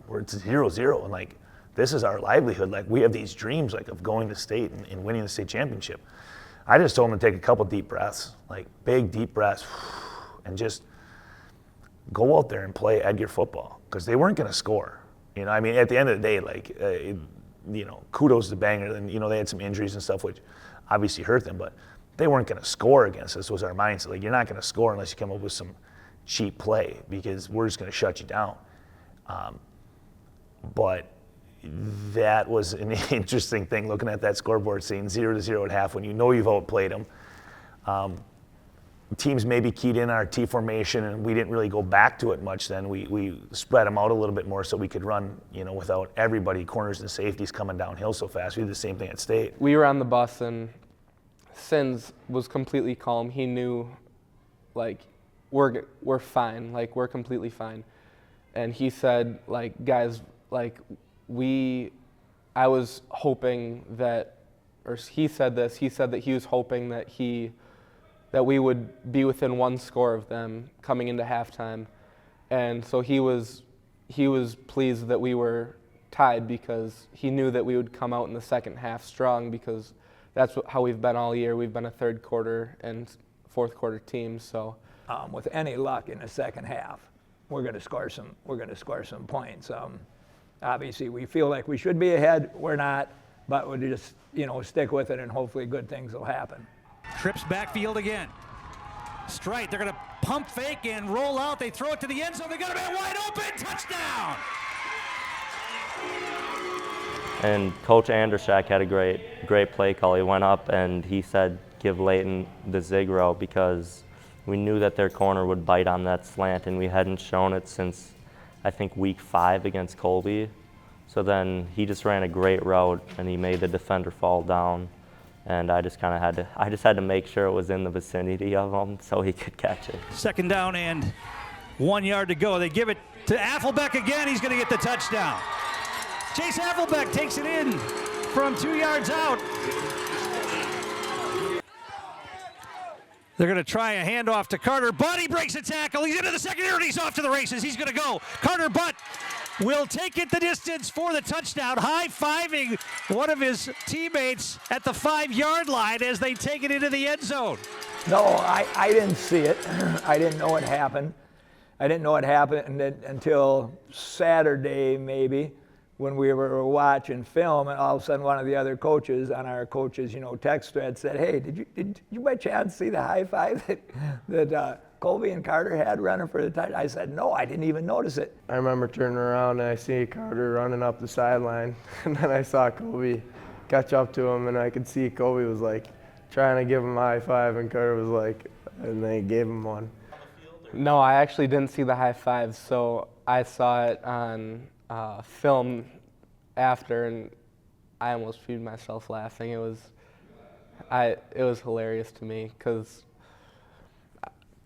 0-0 and like this is our livelihood. Like we have these dreams like of going to state and winning the state championship. I just told them to take a couple deep breaths, like big deep breaths, and just go out there and play Edgar football because they weren't going to score. You know, I mean, at the end of the day, like, you know, kudos to Bangor. And, you know, they had some injuries and stuff, which obviously hurt them, but they weren't going to score against us was our mindset. Like, you're not going to score unless you come up with some cheap play because we're just going to shut you down. But that was an interesting thing looking at that scoreboard, seeing 0-0 at half when you know you've outplayed them. teams maybe keyed in our T formation and we didn't really go back to it much then. We spread them out a little bit more so we could run, without everybody, corners and safeties, coming downhill so fast. We did the same thing at State. We were on the bus and Sins was completely calm. He knew, like, we're fine. Like, we're completely fine. And he said, like, guys, like, I was hoping that, or he said this, he said that he was hoping that we would be within one score of them coming into halftime. And so he was pleased that we were tied because he knew that we would come out in the second half strong because that's how we've been all year. We've been a third quarter and fourth quarter team. So with any luck in the second half, we're going to score some points. Obviously, we feel like we should be ahead. We're not, but we'll just stick with it and hopefully good things will happen. Trips backfield again. Strike. They're going to pump fake and roll out. They throw it to the end zone. They got a man wide open. Touchdown. And Coach Andershak had a great play call. He went up and he said, give Leighton the zig route because we knew that their corner would bite on that slant, and we hadn't shown it since, I think, week 5 against Colby. So then he just ran a great route, and he made the defender fall down. And I just kind of had to make sure it was in the vicinity of him so he could catch it. Second down and 1 yard to go. They give it to Affelbeck again. He's going to get the touchdown. Chase Affelbeck takes it in from 2 yards out. They're going to try a handoff to Carter Butt. He breaks a tackle. He's into the secondary. He's off to the races. He's going to go. Carter Butt will take it the distance for the touchdown, high-fiving one of his teammates at the 5-yard line as they take it into the end zone. No, I didn't see it. I didn't know it happened. I didn't know it happened until Saturday, maybe, when we were watching film, and all of a sudden one of the other coaches on our coaches, text thread said, "Hey, did you by chance see the high five that Colby and Carter had running for the touchdown?" I said, "No, I didn't even notice it." I remember turning around and I see Carter running up the sideline, and then I saw Colby catch up to him, and I could see Colby was like trying to give him a high five, and Carter was like, and they gave him one. No, I actually didn't see the high five, so I saw it on film after, and I almost peed myself laughing. It was hilarious to me because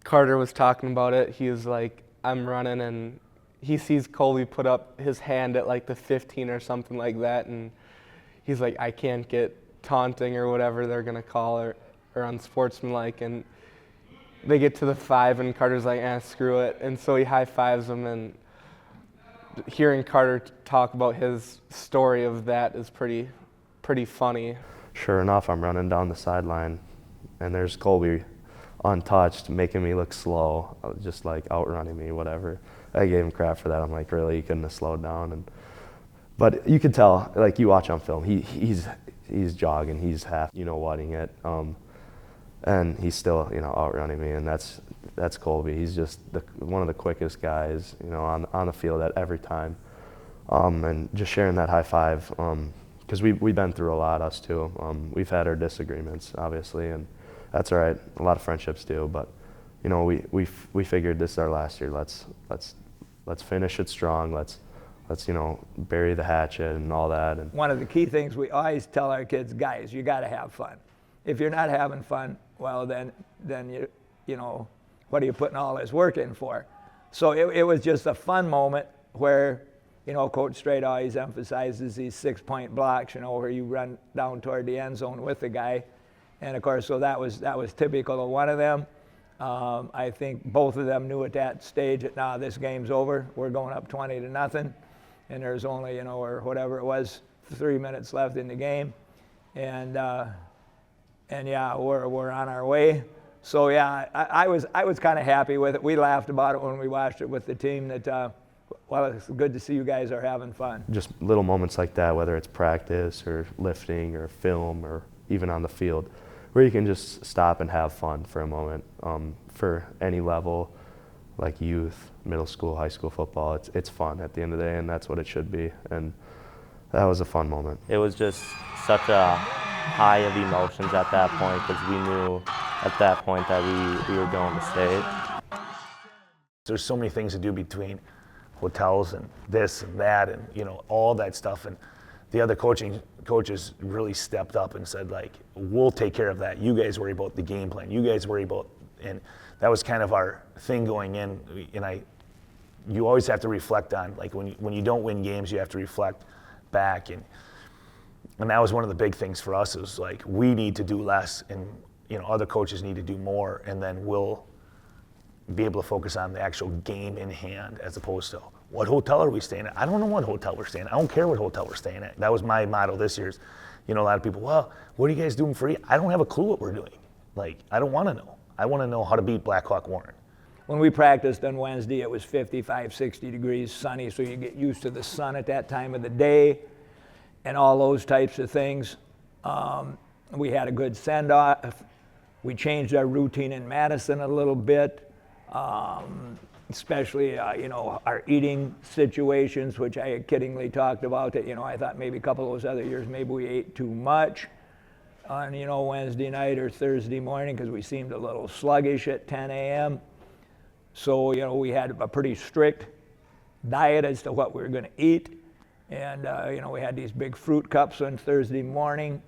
Carter was talking about it. He was like, I'm running, and he sees Colby put up his hand at like the 15 or something like that, and he's like, I can't get taunting or whatever they're gonna call or unsportsmanlike, and they get to the 5, and Carter's like, screw it, and so he high fives him, and hearing Carter talk about his story of that is pretty funny. Sure enough, I'm running down the sideline, and there's Colby untouched, making me look slow, just like outrunning me, whatever. I gave him crap for that. I'm like, really, you couldn't have slowed down. But you could tell, like you watch on film, he's jogging, he's half, whatting it, and he's still, outrunning me, and that's Colby. He's just one of the quickest guys, on the field at every time. And just sharing that high five, because we've been through a lot, us too. We've had our disagreements, obviously, and that's all right. A lot of friendships do, but we figured this is our last year. Let's finish it strong. Let's bury the hatchet and all that. And one of the key things we always tell our kids, guys, you got to have fun. If you're not having fun, well, then what are you putting all this work in for? So it was just a fun moment where, Coach Strait always emphasizes these 6-point blocks, where you run down toward the end zone with the guy. And of course, so that was typical of one of them. I think both of them knew at that stage that now this game's over. We're going up 20-0, and there's only, or whatever it was, 3 minutes left in the game. And yeah, we're on our way. So yeah, I was kind of happy with it. We laughed about it when we watched it with the team. That well, it's good to see you guys are having fun. Just little moments like that, whether it's practice or lifting or film or even on the field, where you can just stop and have fun for a moment. For any level, like youth, middle school, high school football, it's fun at the end of the day, and that's what it should be. And that was a fun moment. It was just such a high of emotions at that point because we knew at that point that we were going to state. There's so many things to do between hotels and this and that and, you know, all that stuff. And the other coaches really stepped up and said, like, we'll take care of that. You guys worry about the game plan. You guys worry about, and that was kind of our thing going in. And you always have to reflect on, like, when you don't win games, you have to reflect back. And that was one of the big things for us. It was like, we need to do less, and, you know, other coaches need to do more, and then we'll be able to focus on the actual game in hand as opposed to what hotel are we staying at? I don't know what hotel we're staying at. I don't care what hotel we're staying at. That was my motto this year's. You know, a lot of people, well, what are you guys doing free? I don't have a clue what we're doing. Like, I don't want to know. I want to know how to beat Blackhawk Warren. When we practiced on Wednesday, it was 55, 60 degrees, sunny, so you get used to the sun at that time of the day and all those types of things. We had a good send-off. We changed our routine in Madison a little bit. Especially, you know, our eating situations, which I kiddingly talked about, that, you know, I thought maybe a couple of those other years, maybe we ate too much on, you know, Wednesday night or Thursday morning because we seemed a little sluggish at 10 a.m. So, you know, we had a pretty strict diet as to what we were going to eat. And, you know, we had these big fruit cups on Thursday morning.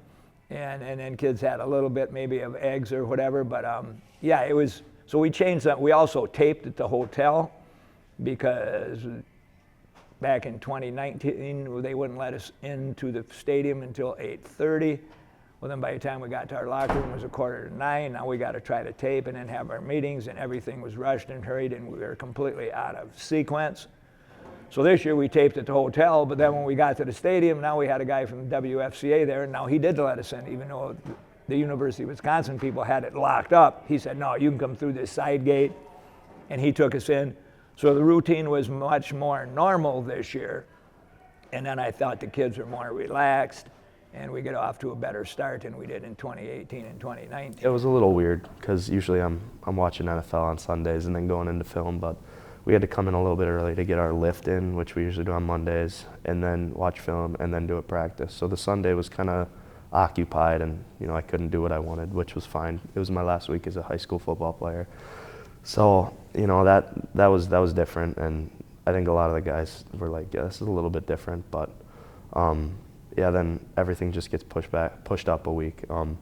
And then kids had a little bit maybe of eggs or whatever. But, yeah, it was. So we changed that. We also taped at the hotel because back in 2019, they wouldn't let us into the stadium until 8:30. Well, then by the time we got to our locker room, it was 8:45. Now we got to try to tape and then have our meetings, and everything was rushed and hurried, and we were completely out of sequence. So this year we taped at the hotel, but then when we got to the stadium, now we had a guy from WFCA there, and now he did let us in, even though the University of Wisconsin people had it locked up. He said, no, you can come through this side gate, and he took us in. So the routine was much more normal this year, and then I thought the kids were more relaxed, and we get off to a better start than we did in 2018 and 2019. It was a little weird because usually I'm watching NFL on Sundays and then going into film, but we had to come in a little bit early to get our lift in, which we usually do on Mondays, and then watch film and then do a practice. So the Sunday was kind of occupied, and, you know, I couldn't do what I wanted, which was fine. It was my last week as a high school football player. So, you know, that was different, and I think a lot of the guys were like, yeah, this is a little bit different, but yeah, then everything just gets pushed up a week. And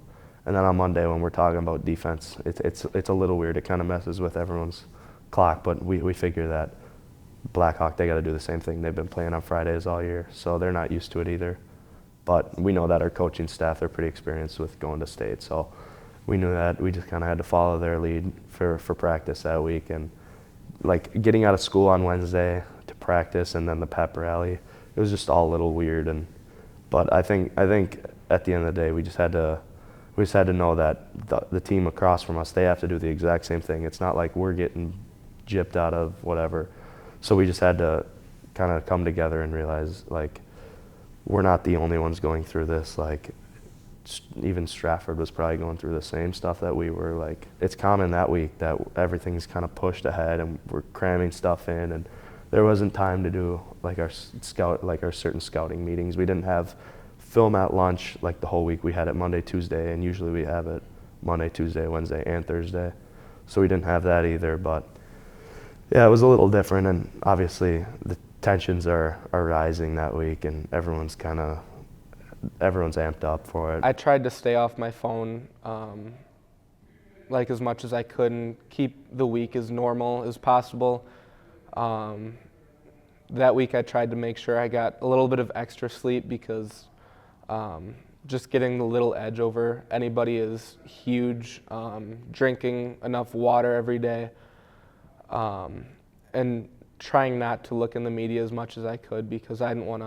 then on Monday when we're talking about defense, it's a little weird. It kind of messes with everyone's clock, but we figure that Blackhawk, they got to do the same thing. They've been playing on Fridays all year, so they're not used to it either. But we know that our coaching staff are pretty experienced with going to state, so we knew that we just kind of had to follow their lead for practice that week. And like getting out of school on Wednesday to practice and then the pep rally, it was just all a little weird. But I think at the end of the day, we just had to know that the team across from us, they have to do the exact same thing. It's not like we're getting gypped out of whatever. So we just had to kind of come together and realize, like, we're not the only ones going through this. Like, even Stratford was probably going through the same stuff that we were. Like, it's common that week that everything's kind of pushed ahead and we're cramming stuff in, and there wasn't time to do like our certain scouting meetings. We didn't have film at lunch like the whole week. We had it Monday, Tuesday, and usually we have it Monday, Tuesday, Wednesday, and Thursday. So we didn't have that either. But yeah, it was a little different, and obviously the tensions are rising that week, and everyone's amped up for it. I tried to stay off my phone like as much as I could and keep the week as normal as possible. That week I tried to make sure I got a little bit of extra sleep because just getting the little edge over anybody is huge. Drinking enough water every day, and trying not to look in the media as much as I could because I didn't want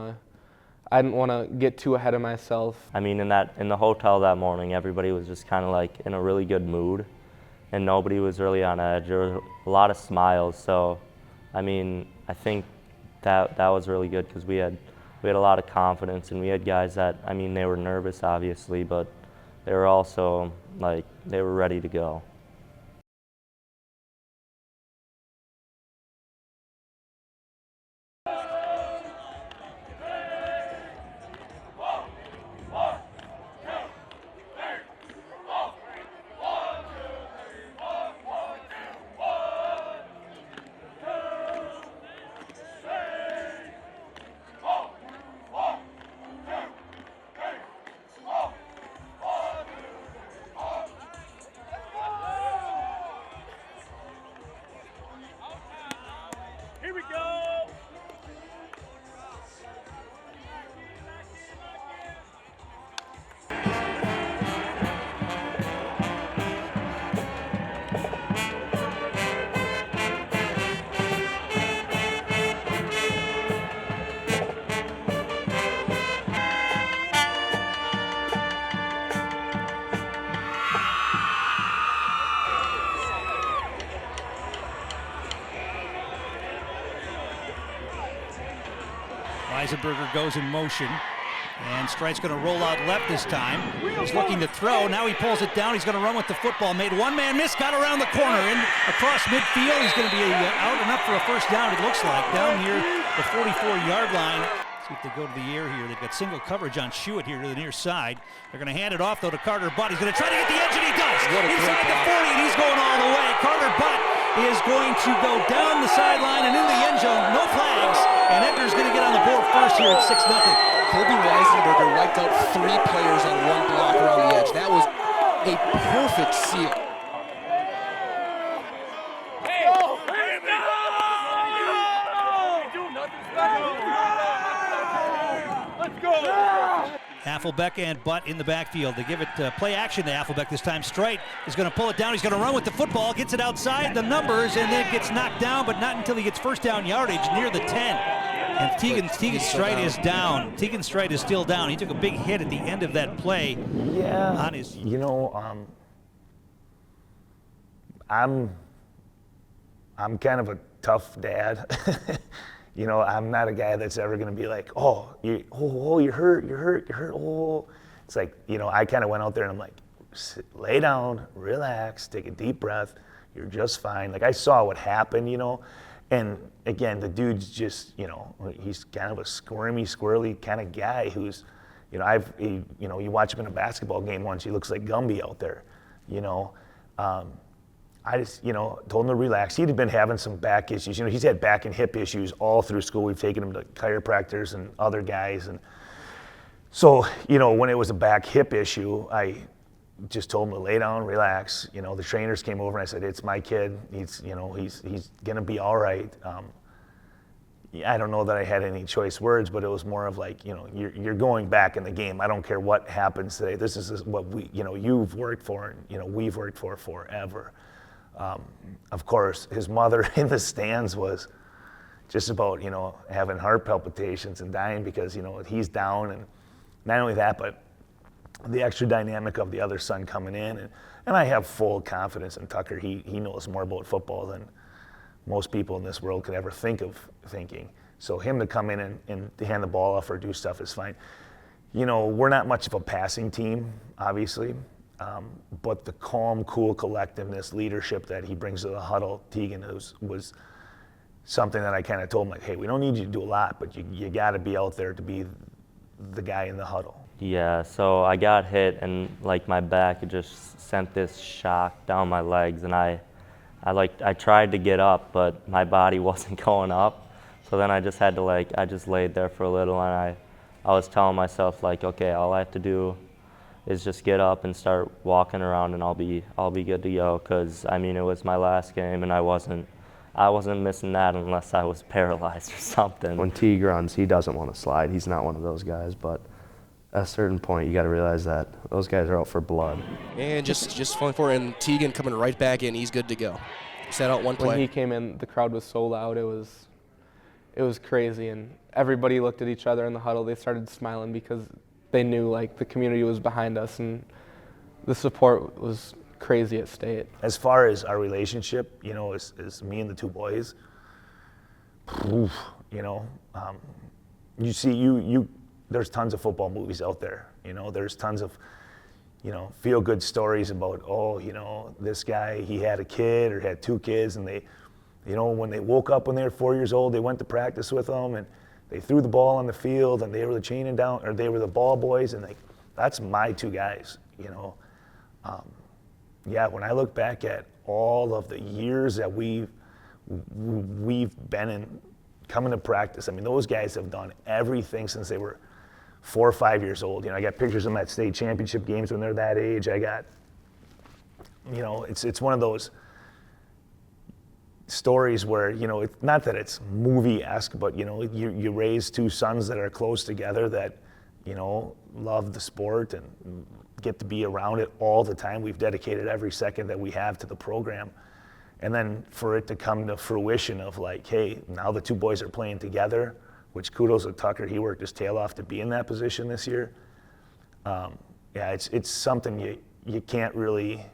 to get too ahead of myself. I mean, in the hotel that morning, everybody was just kind of like in a really good mood, and nobody was really on edge. There were a lot of smiles. So, I mean, I think that was really good because we had a lot of confidence, and we had guys that, I mean, they were nervous obviously, but they were also like they were ready to go. Weisenberger goes in motion. And Strite's going to roll out left this time. He's looking to throw. Now he pulls it down. He's going to run with the football. Made one man miss. Got around the corner. In across midfield. He's going to be out enough for a first down, it looks like. Down here, the 44-yard line. See if they go to the air here. They've got single coverage on Schuett here to the near side. They're going to hand it off, though, to Carter Butt. He's going to try to get the edge, and he does. Inside the 40, and he's going all the way. Carter Butt is going to go down the sideline and in the end zone. No flags. And Edgar's going to get on the board first here at 6-0. Kobe Weisenberger wiped out 3 players on one block around the edge. That was a perfect seal. Hasselbeck and Butt in the backfield. They give it play action to Hasselbeck this time. Strite is going to pull it down. He's going to run with the football, gets it outside the numbers, and then gets knocked down, but not until he gets first down yardage near the 10. And Tegan Strite is down. Tegan Strite is still down. He took a big hit at the end of that play. Yeah. On his. You know, I'm kind of a tough dad. You know, I'm not a guy that's ever going to be like, you're hurt. Oh, it's like, you know, I kind of went out there and I'm like, lay down, relax, take a deep breath. You're just fine. Like I saw what happened, you know. And again, the dude's just, you know, he's kind of a squirrely kind of guy who's, you know, you watch him in a basketball game once, he looks like Gumby out there, you know. I just, you know, told him to relax. He'd been having some back issues. You know, he's had back and hip issues all through school. We've taken him to chiropractors and other guys. And so, you know, when it was a back hip issue, I just told him to lay down, relax. You know, the trainers came over and I said, it's my kid. He's, you know, he's going to be all right. I don't know that I had any choice words, but it was more of like, you know, you're going back in the game. I don't care what happens today. This is what you've worked for, and, you know, we've worked for forever. Of course, his mother in the stands was just about, you know, having heart palpitations and dying because, you know, he's down. And not only that, but the extra dynamic of the other son coming in. And I have full confidence in Tucker. He knows more about football than most people in this world could ever think of thinking. So him to come in and to hand the ball off or do stuff is fine. You know, we're not much of a passing team, obviously. But the calm, cool collectiveness, leadership that he brings to the huddle, Tegan, was something that I kind of told him, like, hey, we don't need you to do a lot, but you got to be out there to be the guy in the huddle. Yeah, so I got hit and like my back just sent this shock down my legs, and I tried to get up, but my body wasn't going up. So then I just had to I just laid there for a little, and I was telling myself like, okay, all I have to do is just get up and start walking around, and I'll be good to go. Because I mean, it was my last game, and I wasn't missing that unless I was paralyzed or something. When Teague runs, he doesn't want to slide. He's not one of those guys, but at a certain point, you got to realize that those guys are out for blood. And just falling for it, and Tegan coming right back in, he's good to go. Set out one play. When he came in, the crowd was so loud, it was crazy, and everybody looked at each other in the huddle. They started smiling because they knew like the community was behind us, and the support was crazy at State. As far as our relationship, you know, as me and the two boys, you know, you see, there's tons of football movies out there. You know, there's tons of, you know, feel-good stories about, oh, you know, this guy, he had a kid or had 2 kids, and they, you know, when they woke up when they were 4 years old, they went to practice with them, and they threw the ball on the field, and they were the chaining down, or they were the ball boys, and that's my 2 guys, you know. Yeah, when I look back at all of the years that we've been coming to practice, I mean, those guys have done everything since they were 4 or 5 years old. You know, I got pictures of them at state championship games when they're that age. I got, you know, it's one of those stories where, you know, it's not that it's movie-esque, but, you know, you raise 2 sons that are close together that, you know, love the sport and get to be around it all the time. We've dedicated every second that we have to the program. And then for it to come to fruition of like, hey, now the 2 boys are playing together, which kudos to Tucker. He worked his tail off to be in that position this year. Yeah, it's something you can't really,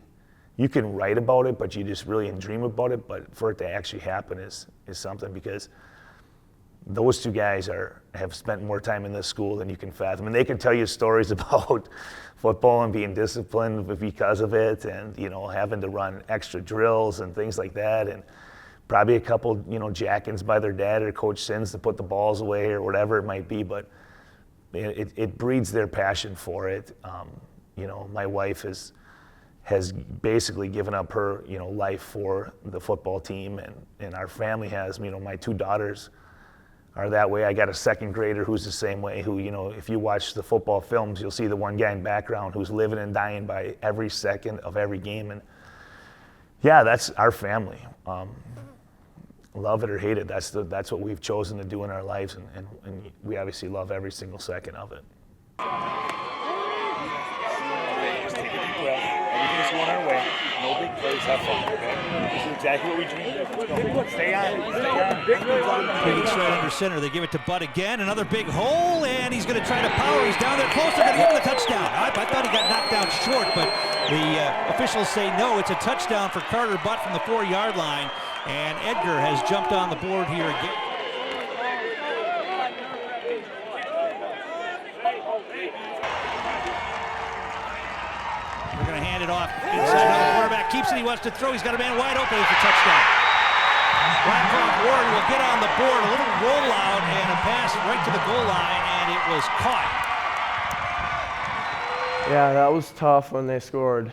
you can write about it, but you just really dream about it. But for it to actually happen is something, because those two guys have spent more time in this school than you can fathom. And they can tell you stories about football and being disciplined because of it, and, you know, having to run extra drills and things like that, and probably a couple, you know, jackings by their dad or Coach Sins to put the balls away or whatever it might be. But it breeds their passion for it. You know, my wife has basically given up her, you know, life for the football team, and our family has. You know, my two daughters are that way. I got a second grader who's the same way, who, you know, if you watch the football films, you'll see the one guy in background who's living and dying by every second of every game. And yeah, that's our family. Love it or hate it, that's what we've chosen to do in our lives, and we obviously love every single second of it. Just take a deep breath. Everything's going our way. No big plays. Have fun. Okay? This is exactly what we dreamed of. Let's go. Stay on. Stay on. Big straight under center. They give it to Bud again. Another big hole, and he's going to try to power. He's down there close. They're going to give him the touchdown. I thought he got knocked down short, but the officials say no. It's a touchdown for Carter Butt from the 4-yard line, and Edgar has jumped on the board here again. They're going to hand it off inside. Now the quarterback keeps it. He wants to throw. He's got a man wide open. It's a touchdown. Blackhawk Ward will get on the board. A little rollout and a pass right to the goal line, and it was caught. Yeah, that was tough when they scored.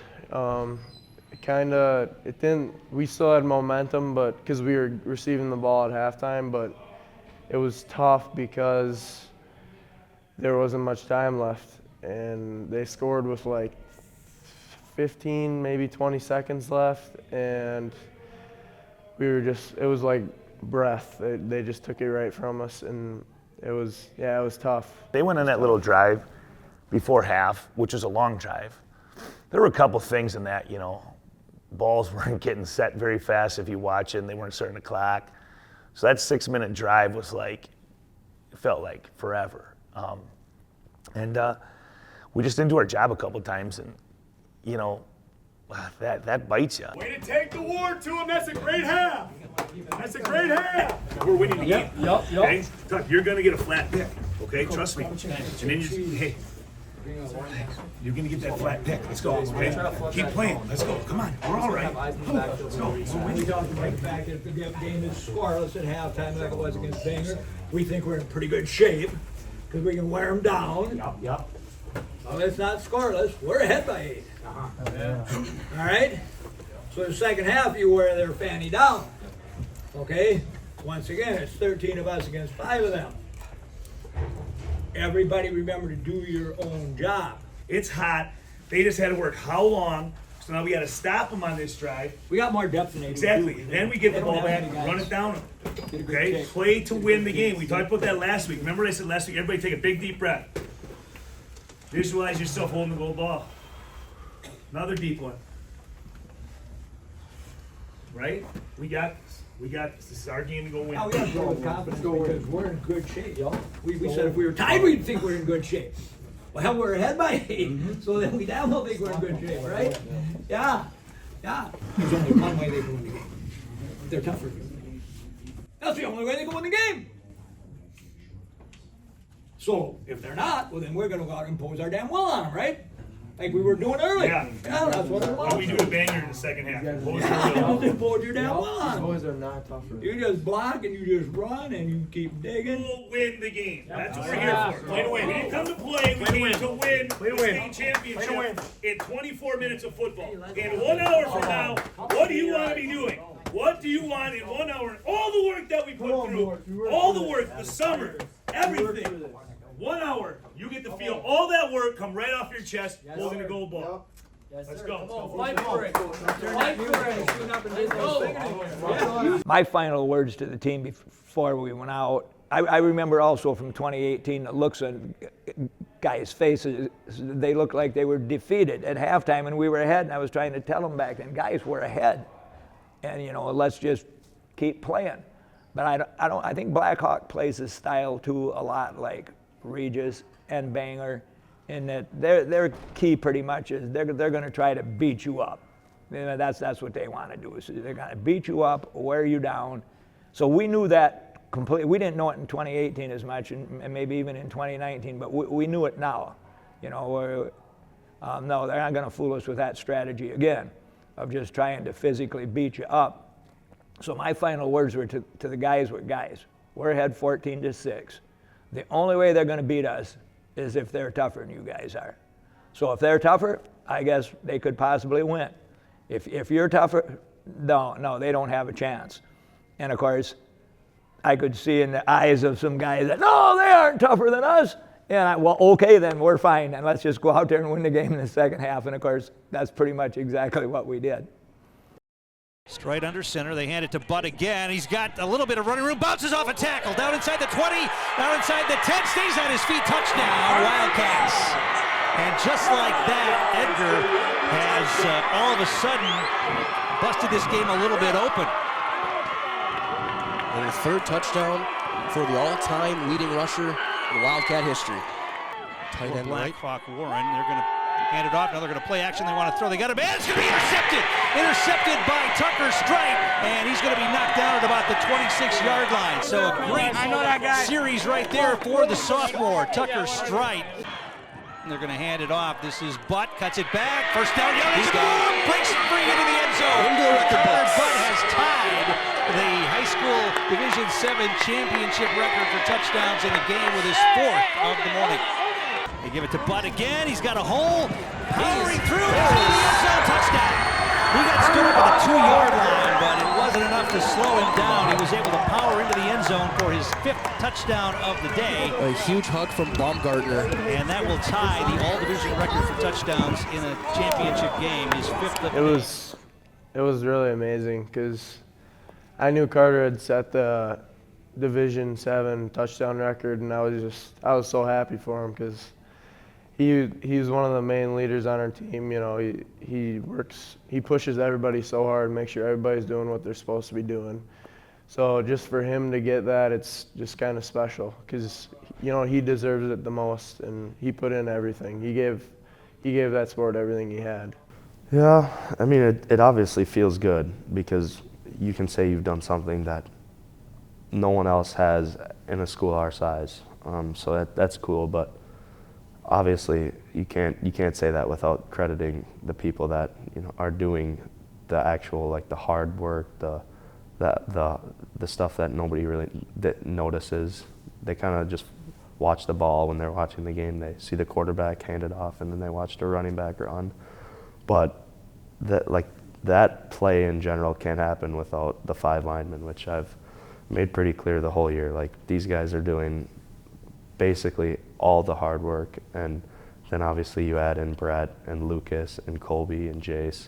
We still had momentum, but because we were receiving the ball at halftime, but it was tough because there wasn't much time left, and they scored with like 15, maybe 20 seconds left, and it was like breath. They just took it right from us, and it was tough. They went on that little drive before half, which was a long drive. There were a couple things in that, you know, balls weren't getting set very fast if you watch it, and they weren't starting to clock. So that 6-minute drive was like, it felt like forever. We just didn't do our job a couple times, and, you know, that bites you. Way to take the war to him. That's a great half. That's a great half. We're winning the game. Yep. Okay? Tuck, you're going to get a flat pick. Okay? Trust me. And then hey, you're going to get that flat pick. Let's go. Okay? Keep playing. Let's go. Come on. We're all right. Let's go. We talked about the fact that if the game is scoreless at halftime like it was against Bangor, we think we're in pretty good shape because we can wear them down. Yep. Well, it's not scoreless. We're ahead by 8. All right? So the second half, you wear their fanny down. Okay? Once again, it's 13 of us against 5 of them. Everybody remember to do your own job. It's hot. They just had to work how long? So now we got to stop them on this drive. We got more depth than they do. Exactly. Then we get the ball back and run it down. Okay? Play to win the game. We talked about that last week. Remember I said last week, everybody take a big deep breath. Visualize yourself holding the gold ball. Another deep one. Right? We got this. This is our game to go win. Now we got to go with confidence because we're in good shape, y'all. We said if we were tied, we'd think we're in good shape. Well, we're ahead by 8, so then we damn well think we're in good shape, right? Yeah. There's only one way they can win the game. They're tougher. That's the only way they can win the game. So if they're not, well then we're going to go out and impose our damn will on them, right? Like we were doing earlier. Yeah, that's what it was. What do we do to Bangor in the second half? Impose your damn will on them. Boys are not tougher. You just block and you just run and you keep digging. We'll win the game. That's what we're here for. Play to win. We didn't come to play. We came to win the state championship in 24 minutes of football. In 1 hour from now, what do you want to be doing? What do you want in 1 hour? All the work that we put through, all the work, the summer, everything. 1 hour, you get to feel all that work come right off your chest, holding a gold ball. Let's go. Fight for it. My final words to the team before we went out, I remember also from 2018, the looks on guys' faces, they looked like they were defeated at halftime and we were ahead, and I was trying to tell them back then, guys, we're ahead. And, you know, let's just keep playing. But I think Blackhawk plays his style too a lot like Regis and Bangor, in that their key pretty much is they're going to try to beat you up. You know, that's what they want to do. Is they're going to beat you up, wear you down. So we knew that completely. We didn't know it in 2018 as much, and maybe even in 2019, but we knew it now. You know, no, they're not going to fool us with that strategy again, of just trying to physically beat you up. So my final words were to the guys with guys. We're ahead 14-6. The only way they're going to beat us is if they're tougher than you guys are. So if they're tougher, I guess they could possibly win. If you're tougher, no, they don't have a chance. And of course, I could see in the eyes of some guys that, no, they aren't tougher than us. And well, okay, then we're fine. And let's just go out there and win the game in the second half. And of course, that's pretty much exactly what we did. Straight under center, they hand it to Butt again. He's got a little bit of running room, bounces off a tackle, down inside the 20, down inside the 10, stays on his feet, touchdown, Wildcats. And just like that, Edgar has all of a sudden busted this game a little bit open. And a third touchdown for the all-time leading rusher in Wildcat history. Tight end right. Hawk Warren, they're going to hand it off. Now they're going to play action. They want to throw. They got a man. It's going to be intercepted. Intercepted by Tucker Strite, and he's going to be knocked down at about the 26-yard line. So a great series right there for the sophomore, Tucker Strite. And they're going to hand it off. This is Butt, cuts it back. First down, he's gone. Breaks it free into the end zone. Tyler Butt has tied the high school Division VII championship record for touchdowns in a game with his 4th of the morning. They give it to Butt again. He's got a hole. Powering through. Touchdown. He got stood up at the 2-yard line, but it wasn't enough to slow him down. He was able to power into the end zone for his 5th touchdown of the day. A huge hug from Baumgartner. And that will tie the all-division record for touchdowns in a championship game. His 5th of the day. It was really amazing because I knew Carter had set the Division VII touchdown record, and I was so happy for him because he's one of the main leaders on our team. You know, he pushes everybody so hard, makes sure everybody's doing what they're supposed to be doing. So just for him to get that, it's just kind of special because, you know, he deserves it the most, and he put in everything. He gave that sport everything he had. Yeah, I mean, it obviously feels good because you can say you've done something that no one else has in a school our size. So that's cool, but obviously you can't say that without crediting the people that, you know, are doing the actual, like, the hard work, the stuff that nobody really notices. They kind of just watch the ball when they're watching the game. They see the quarterback hand it off, and then they watch the running back run. But that play in general can't happen without the 5 linemen, which I've made pretty clear the whole year. Like, these guys are doing basically all the hard work, and then obviously you add in Brett and Lucas and Colby and Jace.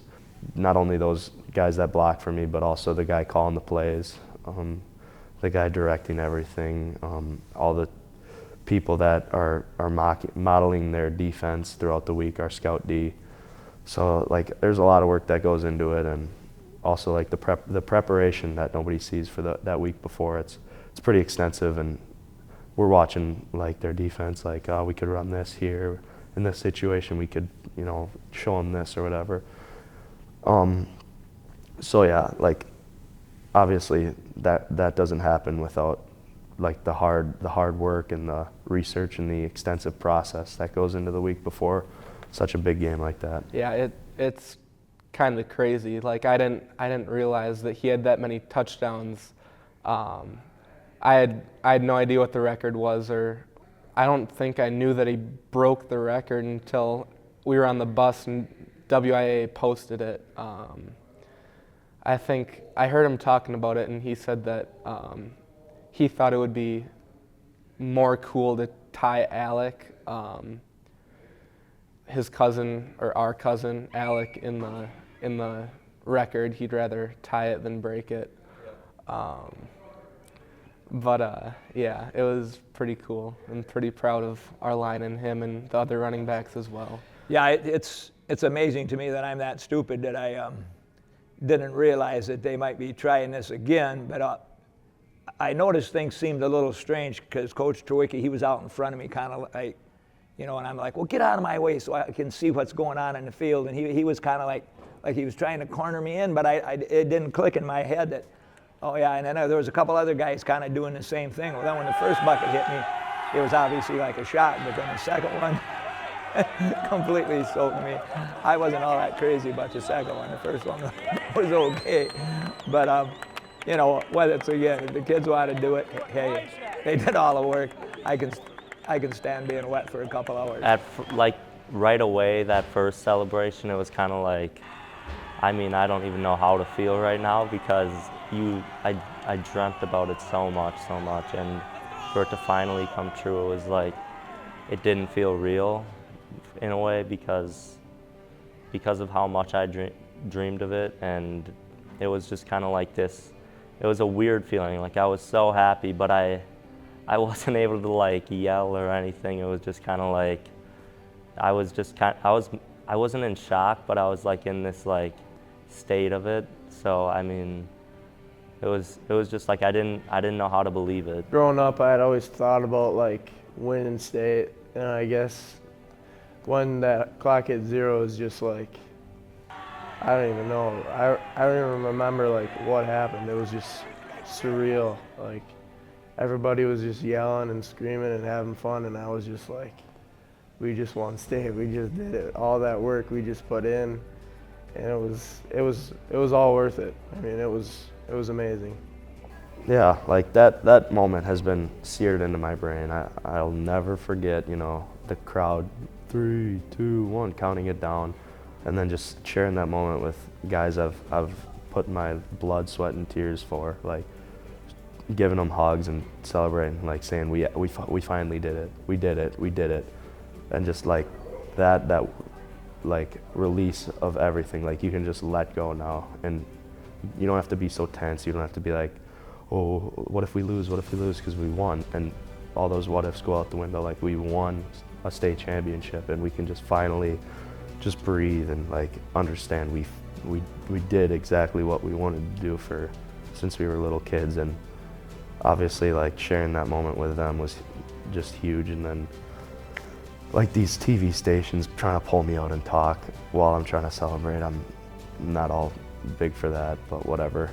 Not only those guys that block for me, but also the guy calling the plays, the guy directing everything, all the people that are modeling their defense throughout the week, our scout D. So, like, there's a lot of work that goes into it, and also, like, the preparation that nobody sees for that week before. It's pretty extensive, and we're watching, like, their defense, like, oh, we could run this here in this situation, we could, you know, show them this or whatever. So yeah, like, obviously that doesn't happen without, like, the hard work and the research and the extensive process that goes into the week before such a big game like that. Yeah, it's kind of crazy. Like, I didn't realize that he had that many touchdowns. I had no idea what the record was, or I don't think I knew that he broke the record until we were on the bus and WIA posted it. I think I heard him talking about it, and he said that he thought it would be more cool to tie Alec, his cousin, or our cousin Alec, in the record. He'd rather tie it than break it. But yeah, it was pretty cool. I'm pretty proud of our line and him and the other running backs as well. Yeah, it's amazing to me that I'm that stupid that I didn't realize that they might be trying this again. But I noticed things seemed a little strange because Coach Trewicki, he was out in front of me, kind of like, you know, and I'm like, well, get out of my way so I can see what's going on in the field. And he was kind of like he was trying to corner me in, but it didn't click in my head that, Oh yeah, and then there was a couple other guys kind of doing the same thing. Well, then when the first bucket hit me, it was obviously like a shot, but then the second one completely soaked me. I wasn't all that crazy about the second one. The first one was okay, but you know, whether it's again, if the kids want to do it, hey, they did all the work. I can stand being wet for a couple hours. Like right away, that first celebration, it was kind of like, I mean, I don't even know how to feel right now because I dreamt about it so much, and for it to finally come true, it was like, it didn't feel real in a way because of how much I dreamed of it, and it was just kind of like this. It was a weird feeling. Like I was so happy, but I wasn't able to like yell or anything. It was just kind of like I wasn't in shock, but I was like in this like state of it. So I mean, it was just like I didn't know how to believe it. Growing up, I had always thought about like winning state, and I guess when that clock hit 0 is just like, I don't even know. I don't even remember like what happened. It was just surreal. Like everybody was just yelling and screaming and having fun, and I was just like, we just won state. We just did it. All that work we just put in, and it was all worth it. I mean, it was amazing. Yeah, like that moment has been seared into my brain. I'll never forget, you know, the crowd, 3, 2, 1, counting it down, and then just sharing that moment with guys I've put my blood, sweat, and tears for, like giving them hugs and celebrating, like saying we finally did it, we did it, and just like that like release of everything. Like you can just let go now, and you don't have to be so tense. You don't have to be like, oh, what if we lose? What if we lose? Because we won, and all those what ifs go out the window. Like we won a state championship, and we can just finally just breathe and like understand we did exactly what we wanted to do for since we were little kids. And obviously like sharing that moment with them was just huge. And then like these TV stations trying to pull me out and talk while I'm trying to celebrate, I'm not all big for that, but whatever.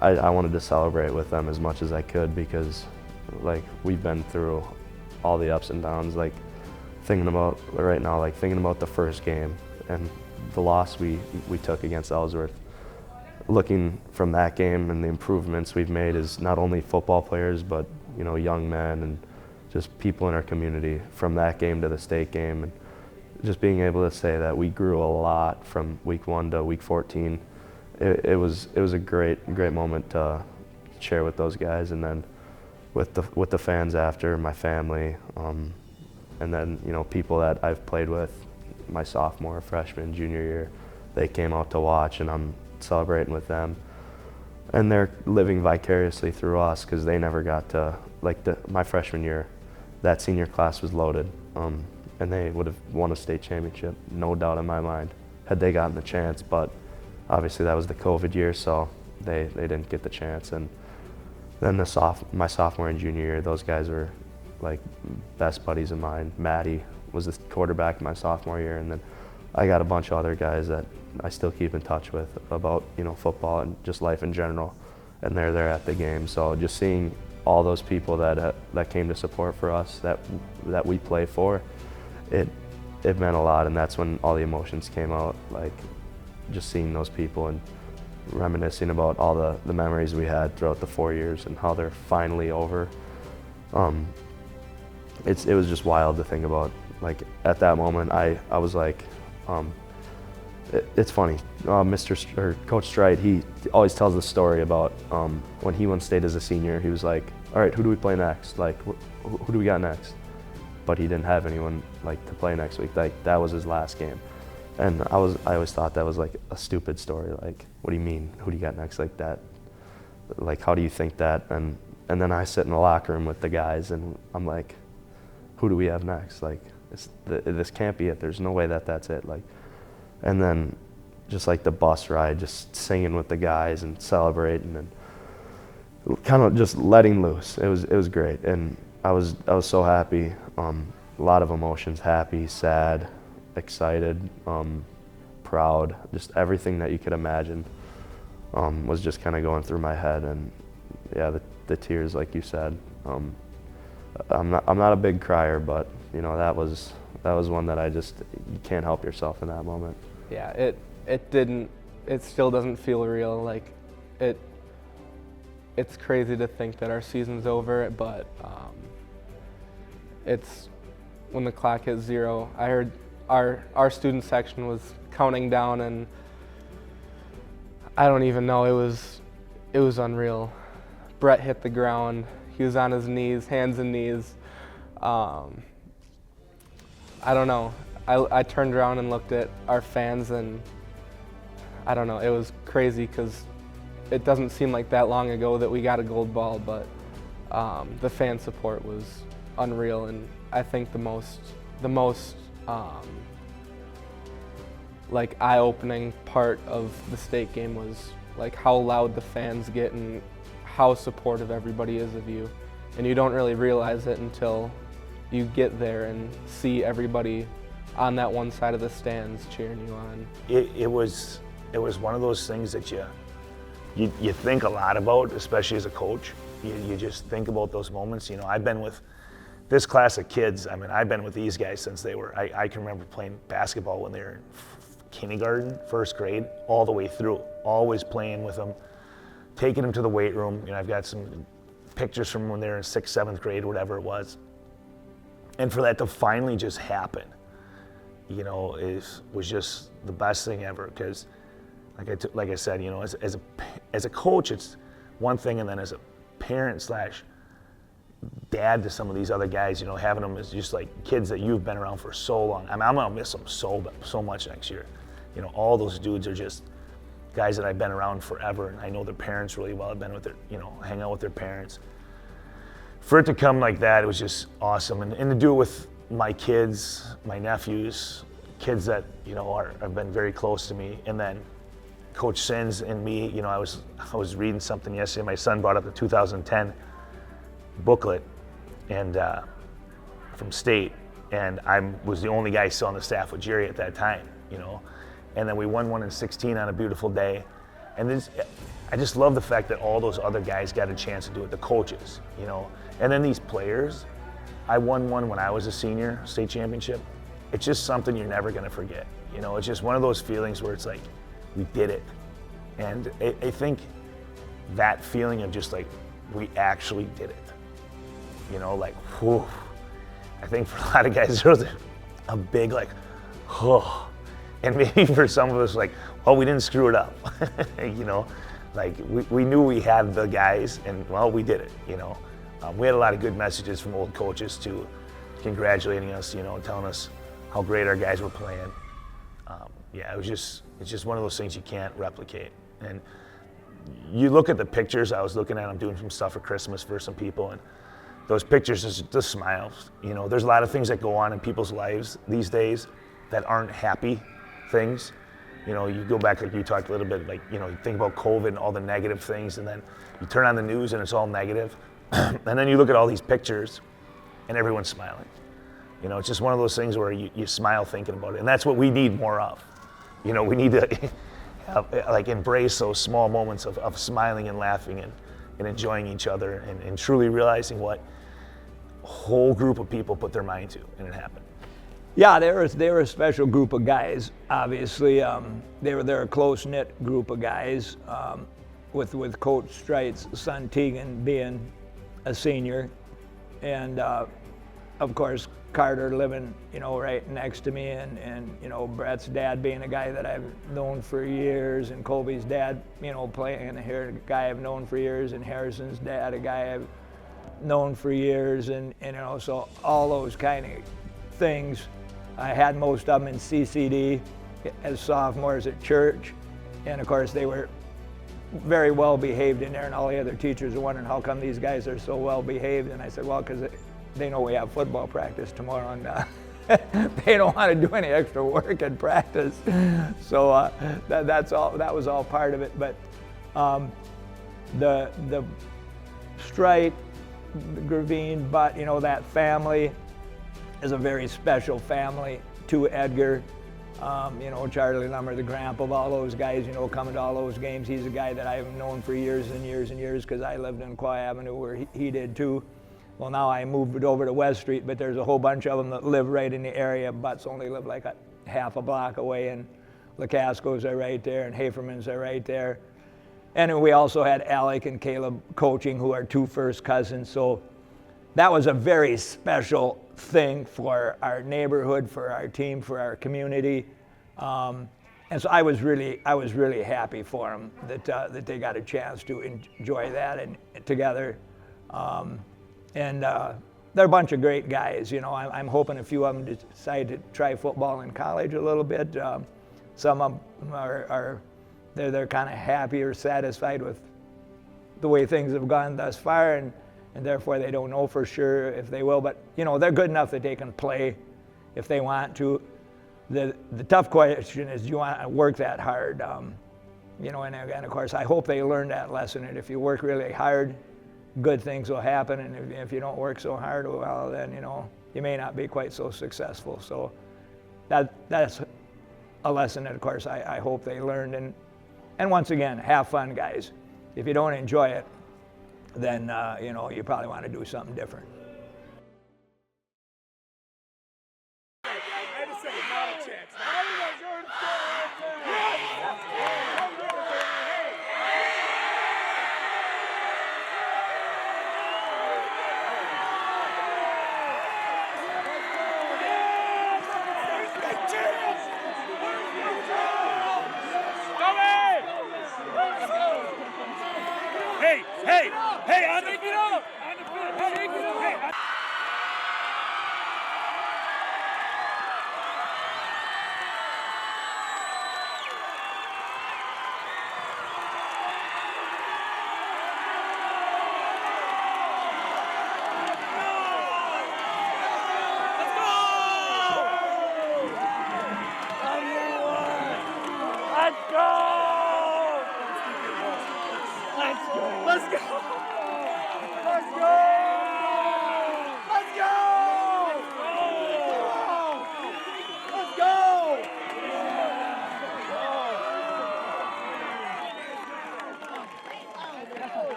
I wanted to celebrate with them as much as I could because like we've been through all the ups and downs. Like thinking about right now, like thinking about the first game and the loss we took against Ellsworth. Looking from that game and the improvements we've made as not only football players, but you know, young men and just people in our community from that game to the state game, and just being able to say that we grew a lot from week 1 to week 14. It was a great moment to share with those guys, and then with the fans after, my family, and then you know, people that I've played with my sophomore, freshman, junior year. They came out to watch, and I'm celebrating with them, and they're living vicariously through us because they never got to, like my freshman year, that senior class was loaded, and they would have won a state championship, no doubt in my mind, had they gotten the chance. But obviously that was the COVID year, so they didn't get the chance. And then my sophomore and junior year, those guys were like best buddies of mine. Maddie was the quarterback my sophomore year, and then I got a bunch of other guys that I still keep in touch with about, you know, football and just life in general, and they're there at the game. So just seeing all those people that came to support for us, that we play for, it meant a lot. And that's when all the emotions came out, like just seeing those people and reminiscing about all the memories we had throughout the 4 years and how they're finally over. It was just wild to think about. Like at that moment, I was like, it's funny. Coach Stride, he always tells the story about when he won state as a senior. He was like, all right, who do we play next? Like, who do we got next? But he didn't have anyone like to play next week. Like that was his last game, and I always thought that was like a stupid story. Like, what do you mean? Who do you got next? Like that? Like, how do you think that? And then I sit in the locker room with the guys, and I'm like, who do we have next? Like, this can't be it. There's no way that's it. Like, and then just like the bus ride, just singing with the guys and celebrating and kind of just letting loose. It was great, and I was so happy. A lot of emotions: happy, sad, excited, proud, just everything that you could imagine. was just kind of going through my head. And yeah, the tears, like you said. I'm not a big crier, but you know, that was one that you can't help yourself in that moment. Yeah, it still doesn't feel real. Like it's crazy to think that our season's over, but it's when the clock hit 0. I heard our student section was counting down, and I don't even know. It was unreal. Brett hit the ground. He was on his knees, hands and knees. I don't know. I turned around and looked at our fans, and I don't know. It was crazy because it doesn't seem like that long ago that we got a gold ball, but the fan support was unreal. And I think the most like eye-opening part of the state game was like how loud the fans get and how supportive everybody is of you. And you don't really realize it until you get there and see everybody on that one side of the stands cheering you on. It was one of those things that you think a lot about, especially as a coach. You just think about those moments. You know, I've been with this class of kids. I mean, I've been with these guys since they were, I can remember playing basketball when they were in kindergarten, first grade, all the way through, always playing with them, taking them to the weight room. You know, I've got some pictures from when they were in 6th, 7th grade, whatever it was. And for that to finally just happen, you know, was just the best thing ever. Because, like I said, you know, as a coach, it's one thing, and then as a parent / dad to some of these other guys, you know, having them as just like kids that you've been around for so long. I mean, I'm gonna miss them so much next year. You know, all those dudes are just guys that I've been around forever, and I know their parents really well. I've been with their, you know, hang out with their parents. For it to come like that, it was just awesome, and to do it with my kids, my nephews, kids that, you know, have been very close to me, and then Coach Sins and me. You know, I was reading something yesterday. My son brought up the 2010 booklet, and from state, and I was the only guy still on the staff with Jerry at that time. You know, and then we won one in 16 on a beautiful day, and I just love the fact that all those other guys got a chance to do it. The coaches, you know, and then these players. I won one when I was a senior, state championship. It's just something you're never gonna forget. You know, it's just one of those feelings where it's like, we did it. And I think that feeling of just like, we actually did it. You know, like, whew. I think for a lot of guys, there was a big like, oh. And maybe for some of us, like, well, we didn't screw it up. You know, like we knew we had the guys, and well, we did it, you know. We had a lot of good messages from old coaches too, congratulating us, you know, telling us how great our guys were playing. Yeah, it's just one of those things you can't replicate. And you look at the pictures, I was looking at, I'm doing some stuff for Christmas for some people, and those pictures, just smiles. You know, there's a lot of things that go on in people's lives these days that aren't happy things. You know, you go back, like you talked a little bit, like, you know, you think about COVID and all the negative things, and then you turn on the news and it's all negative. And then you look at all these pictures and everyone's smiling. You know, it's just one of those things where you smile thinking about it. And that's what we need more of. You know, we need to like embrace those small moments of smiling and laughing and enjoying each other and truly realizing what a whole group of people put their mind to, and it happened. Yeah, they were a special group of guys. Obviously, they're a close-knit group of guys. With Coach Streit's son Tegan being a senior, and of course Carter living, you know, right next to me, and you know, Brett's dad being a guy that I've known for years, and Colby's dad, you know, playing here, a guy I've known for years, and Harrison's dad, a guy I've known for years, and you know, so all those kind of things. I had most of them in CCD as sophomores at church, and of course they were very well behaved in there, and all the other teachers are wondering how come these guys are so well behaved, and I said, well, because they know we have football practice tomorrow, and they don't want to do any extra work in practice. So that was all part of it. But the Streit, the Gravine, but you know, that family is a very special family to Edgar. You know, Charlie Lummer, the grandpa of all those guys, you know, coming to all those games. He's a guy that I've known for years and years and years because I lived in Quay Avenue where he did too. Well, now I moved over to West Street, but there's a whole bunch of them that live right in the area. Butts only live like a half a block away, and LaCascos are right there, and Hafermans are right there. And we also had Alec and Caleb coaching, who are 2 first cousins. So that was a very special thing for our neighborhood, for our team, for our community. And so I was really happy for them that they got a chance to enjoy that and together. They're a bunch of great guys. You know, I'm hoping a few of them decide to try football in college a little bit. Some of them they're kind of happy or satisfied with the way things have gone thus far, and therefore they don't know for sure if they will. But you know, they're good enough that they can play if they want to. The tough question is, do you want to work that hard? You know, and of course, I hope they learn that lesson. And if you work really hard, good things will happen. And if you don't work so hard, well, then you know you may not be quite so successful. So that's a lesson that, of course, I hope they learned. And once again, have fun, guys. If you don't enjoy it, then you know, you probably want to do something different. Hey, on the field! On the field! Hey,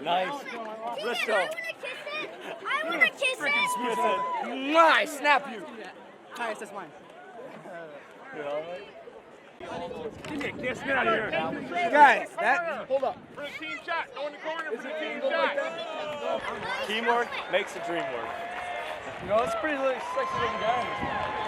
Nice. Let's go. I want to kiss it. Nice. Snap you. Nice. That's mine. Get out of here. Guys, hold up. For a team shot. Go in the corner for a team shot. Teamwork makes the dream work. You know, it's pretty sexy looking guy.